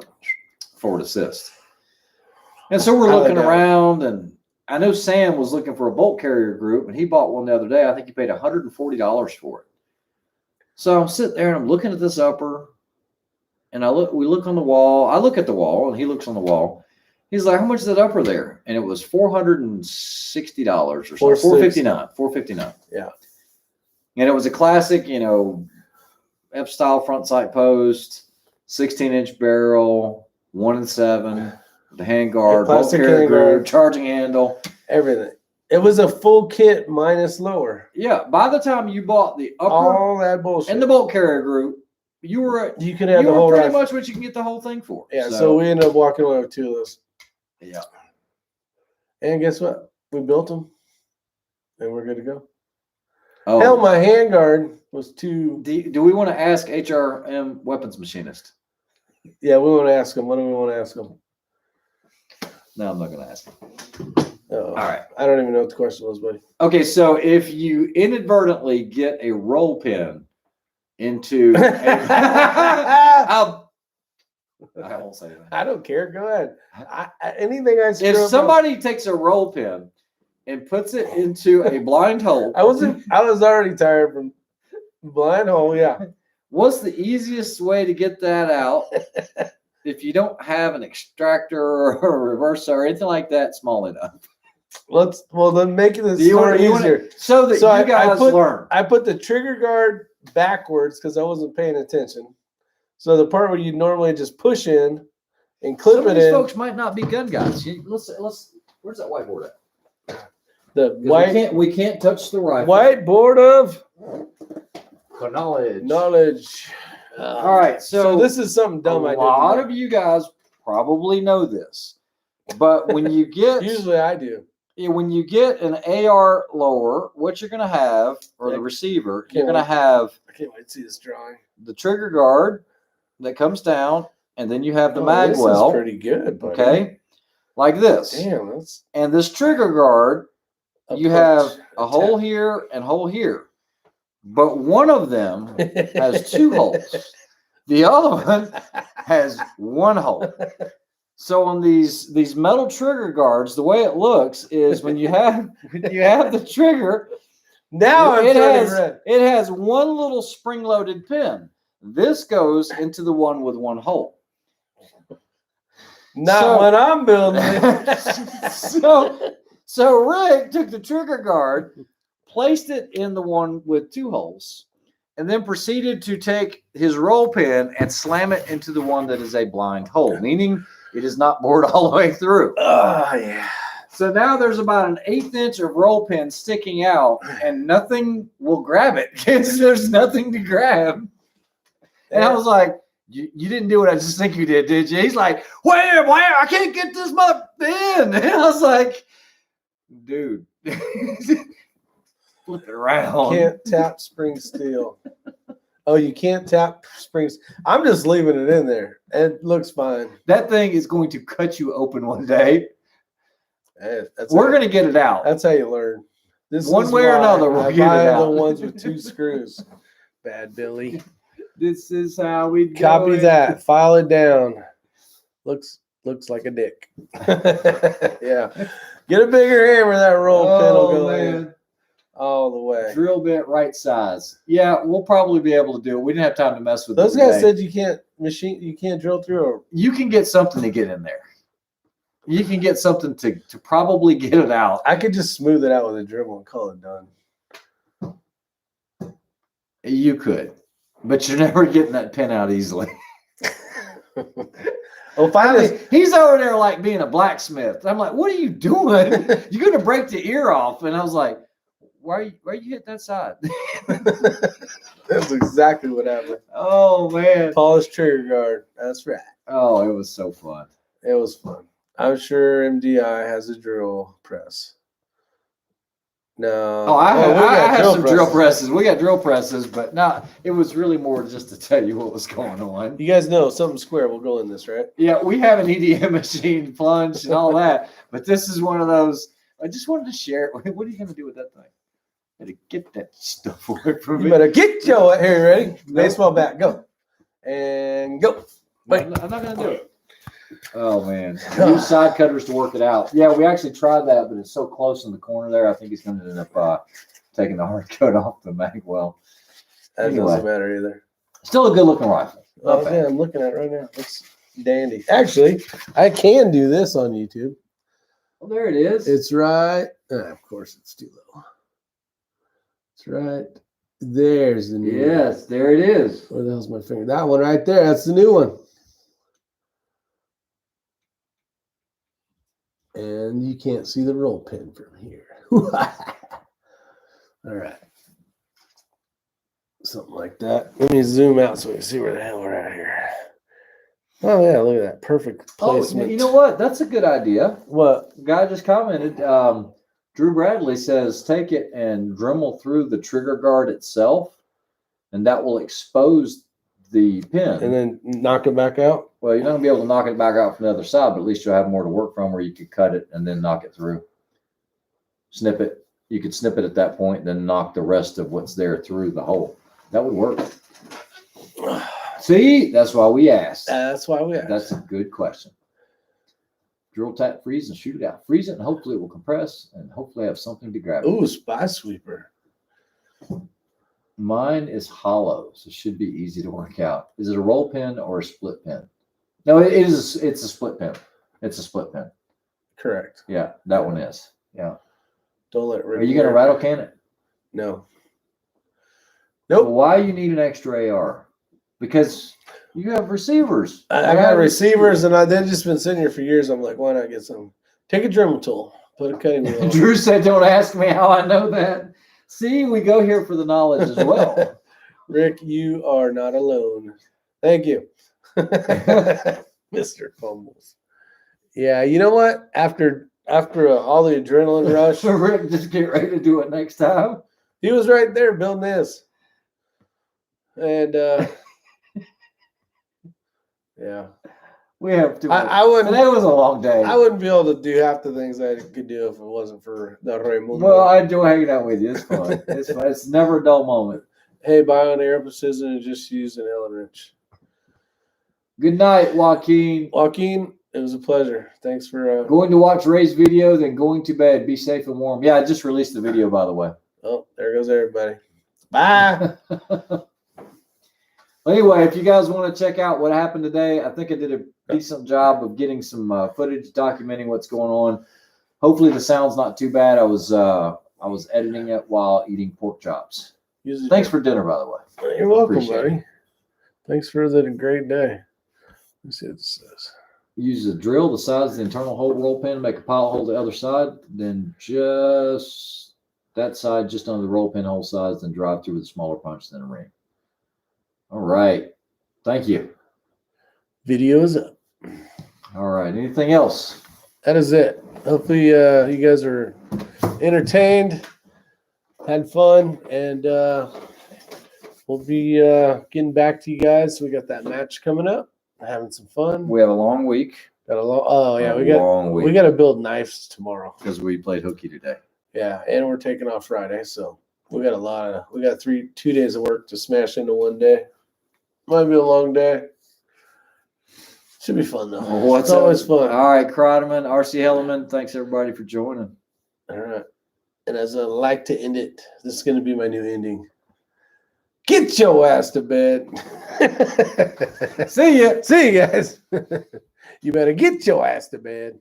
Speaker 2: forward assist. And so we're looking around, and I know Sam was looking for a bolt carrier group, and he bought one the other day. I think he paid $140 for it. So I'm sitting there and I'm looking at this upper, and we look on the wall. I look at the wall, and he looks on the wall. He's like, "How much is that upper there?" And it was $460 or something. $459.
Speaker 1: Yeah.
Speaker 2: And it was a classic, F-style front sight post, 16-inch barrel, 1 7, the handguard, bolt carrier group, charging handle,
Speaker 1: everything. It was a full kit minus lower.
Speaker 2: Yeah. By the time you bought the upper,
Speaker 1: all that bullshit,
Speaker 2: and the bolt carrier group, you
Speaker 1: can have the whole
Speaker 2: pretty much what you can get the whole thing for.
Speaker 1: Yeah. So we ended up walking away with 2 of those.
Speaker 2: Yeah.
Speaker 1: And guess what? We built them, and we're good to go.
Speaker 2: Oh.
Speaker 1: Hell, my handguard was too.
Speaker 2: Do we want to ask HRM weapons machinist?
Speaker 1: Yeah, we want to ask him. What do we want to ask him?
Speaker 2: No, I'm not going to ask him.
Speaker 1: All
Speaker 2: right.
Speaker 1: I don't even know what the question was, buddy.
Speaker 2: Okay, so if you inadvertently get a roll pin into I won't say that.
Speaker 1: I don't care. Go ahead. Anything I
Speaker 2: If somebody takes a roll pin and puts it into a blind hole.
Speaker 1: I was already tired from blind hole, yeah.
Speaker 2: What's the easiest way to get that out if you don't have an extractor or a reverser or anything like that small enough?
Speaker 1: Then make the story easier.
Speaker 2: So that you guys learn.
Speaker 1: I put the trigger guard backwards because I wasn't paying attention. So the part where you normally just push in and clip it in.
Speaker 2: These folks might not be gun guys. Let's. Where's that whiteboard at?
Speaker 1: We
Speaker 2: can't touch the rifle.
Speaker 1: Whiteboard of
Speaker 2: knowledge. All right. So
Speaker 1: this is something dumb.
Speaker 2: A lot of you guys probably know this, but when you get
Speaker 1: usually I do.
Speaker 2: When you get an AR lower, what you're going to have, or the receiver, you're going to have.
Speaker 1: I can't wait to see this drawing.
Speaker 2: The trigger guard that comes down, and then you have the mag well.
Speaker 1: This is pretty good, buddy.
Speaker 2: Okay, like this.
Speaker 1: Damn,
Speaker 2: and this trigger guard, you have a hole here and hole here, but one of them has 2 holes. The other one has 1 hole. So on these metal trigger guards, the way it looks is when you have the trigger.
Speaker 1: Now it
Speaker 2: has 1 little spring-loaded pin. This goes into the one with 1 hole.
Speaker 1: Not when I'm building it.
Speaker 2: So Rick took the trigger guard, placed it in the one with 2 holes, and then proceeded to take his roll pin and slam it into the one that is a blind hole, meaning it is not bored all the way through.
Speaker 1: Oh, yeah.
Speaker 2: So now there's about an 1/8 inch of roll pin sticking out, and nothing will grab it because there's nothing to grab. And I was like, you didn't do what I just think you did you? He's like, where? I can't get this mother in. And I was like, dude, flip it around.
Speaker 1: Can't tap spring steel. Oh, you can't tap springs. I'm just leaving it in there. It looks fine.
Speaker 2: That thing is going to cut you open one day.
Speaker 1: Hey,
Speaker 2: we're going to get it out.
Speaker 1: That's how you learn. This
Speaker 2: One
Speaker 1: is
Speaker 2: way or
Speaker 1: why
Speaker 2: another, we'll
Speaker 1: I
Speaker 2: get it
Speaker 1: buy the
Speaker 2: out.
Speaker 1: ones with 2 screws. Bad Billy.
Speaker 2: This is how we do
Speaker 1: Copy
Speaker 2: it.
Speaker 1: that. File it down. Looks like a dick. Yeah. Get a bigger hammer. That roll pin will go in all the way.
Speaker 2: Drill bit right size. Yeah, we'll probably be able to do it. We didn't have time to mess with
Speaker 1: Those
Speaker 2: it
Speaker 1: guys
Speaker 2: today.
Speaker 1: said you can't drill through.
Speaker 2: You can get something to get in there. You can get something to probably get it out.
Speaker 1: I could just smooth it out with a dribble and call it done.
Speaker 2: You could, but you're never getting that pin out easily.
Speaker 1: Oh, finally,
Speaker 2: He's over there like being a blacksmith. I'm like, what are you doing? You're going to break the ear off. And I was like, why you hit that side?
Speaker 1: that's exactly what happened.
Speaker 2: Oh, man.
Speaker 1: Polished trigger guard. That's right.
Speaker 2: Oh, it was so fun.
Speaker 1: It was fun. I'm sure MDI has a drill press. No.
Speaker 2: Oh, I have some drill
Speaker 1: presses.
Speaker 2: presses. We got drill presses, but no, it was really more just to tell you what was going on.
Speaker 1: You guys know something square will go in this, right?
Speaker 2: Yeah, we have an EDM machine, plunge, and all that, but this is one of those. I just wanted to share it. What are you going to do with that thing? Better get that stuff away from
Speaker 1: You
Speaker 2: me.
Speaker 1: better get your here. Ready? Baseball bat. Go. And go. Wait.
Speaker 2: I'm not going to do it. Oh, man. Use side cutters to work it out. Yeah, we actually tried that, but it's so close in the corner there. I think he's going to end up taking the hard cut off the mag well.
Speaker 1: That
Speaker 2: Anyway.
Speaker 1: doesn't matter either.
Speaker 2: Still a good looking rifle. Not
Speaker 1: Oh,
Speaker 2: bad.
Speaker 1: yeah, I'm looking at it right now. It's dandy. Actually, I can do this on YouTube.
Speaker 2: Well, there it is.
Speaker 1: It's right. Of course, it's too low. It's right. There's the new one.
Speaker 2: Yes, there it is.
Speaker 1: Where the hell's my finger? That one right there. That's the new one. And you can't see the roll pin from here. All right. Something like that. Let me zoom out so we can see where the hell we're at here. Oh, yeah, look at that. Perfect placement.
Speaker 2: Oh, you know what? That's a good idea.
Speaker 1: What?
Speaker 2: The guy just commented. Drew Bradley says take it and Dremel through the trigger guard itself, and that will expose the pin.
Speaker 1: And then knock it back out?
Speaker 2: Well, you're not going to be able to knock it back out from the other side, but at least you'll have more to work from where you could cut it and then knock it through. Snip it. You could snip it at that point, then knock the rest of what's there through the hole. That would work. See, that's why we asked.
Speaker 1: That's why we asked.
Speaker 2: That's a good question. Drill, tap, freeze, and shoot it out. Freeze it, and hopefully it will compress, and hopefully have something to grab.
Speaker 1: Ooh, spy sweeper.
Speaker 2: Mine is hollow, so it should be easy to work out. Is it a roll pin or a split pin? No, it is. It's a split pin. It's a split pin.
Speaker 1: Correct.
Speaker 2: Yeah, that one is. Yeah.
Speaker 1: Don't let it rip.
Speaker 2: Are you going to rattle can it?
Speaker 1: No.
Speaker 2: Well,
Speaker 1: Nope.
Speaker 2: why you need an extra AR? Because you have receivers.
Speaker 1: I got receivers, and they've just been sitting here for years. I'm like, why not get some? Take a Dremel tool. Put a cutting wheel on.
Speaker 2: Drew said, don't ask me how I know that. See, we go here for the knowledge as well.
Speaker 1: Rick, you are not alone. Thank you. Mr. Fumbles. Yeah, you know what? After all the adrenaline rush,
Speaker 2: So Rick, just get ready to do it next time.
Speaker 1: he was right there building this. And yeah.
Speaker 2: We have to.
Speaker 1: I wouldn't
Speaker 2: That was a long day.
Speaker 1: I wouldn't be able to do half the things I could do if it wasn't for the Raimundo.
Speaker 2: Well, I enjoy hanging out with you. It's fun. It's fun. It's never a dull moment.
Speaker 1: Hey, buy an air precision and just use an Allen wrench.
Speaker 2: Good night, Joaquin.
Speaker 1: Joaquin, it was a pleasure. Thanks for
Speaker 2: Going to watch Ray's video, then going to bed. Be safe and warm. Yeah, I just released the video, by the way.
Speaker 1: oh, there goes everybody. Bye.
Speaker 2: Anyway, if you guys want to check out what happened today, I think I did a decent job of getting some footage documenting what's going on. Hopefully the sound's not too bad. I was editing it while eating pork chops. Thanks for dinner, by the way.
Speaker 1: You're welcome,
Speaker 2: Appreciate
Speaker 1: buddy.
Speaker 2: it.
Speaker 1: Thanks for the great day. Let's see what this says.
Speaker 2: Use a drill the size of the internal hole roll pin to make a pilot hole the other side. Then just that side just under the roll pin hole size, then drive through with a smaller punch than a ring. All right. Thank you.
Speaker 1: Video is up.
Speaker 2: All right. Anything else?
Speaker 1: That is it. Hopefully you guys are entertained, had fun, and we'll be getting back to you guys. We got that match coming up. Having some fun.
Speaker 2: We have a long week.
Speaker 1: Got a long. Oh yeah,
Speaker 2: We got to build
Speaker 1: build knives tomorrow.
Speaker 2: because we played hooky today.
Speaker 1: Yeah, and we're taking off Friday, so we got 2 days of work to smash into one day. Might be a long day. Should be fun though. It's always fun.
Speaker 2: All right, Kreideman, RC Hellerman, thanks everybody for joining.
Speaker 1: All right. And as I like to end it, this is going to be my new ending. Get your ass to bed. See ya. See you guys. You better get your ass to bed.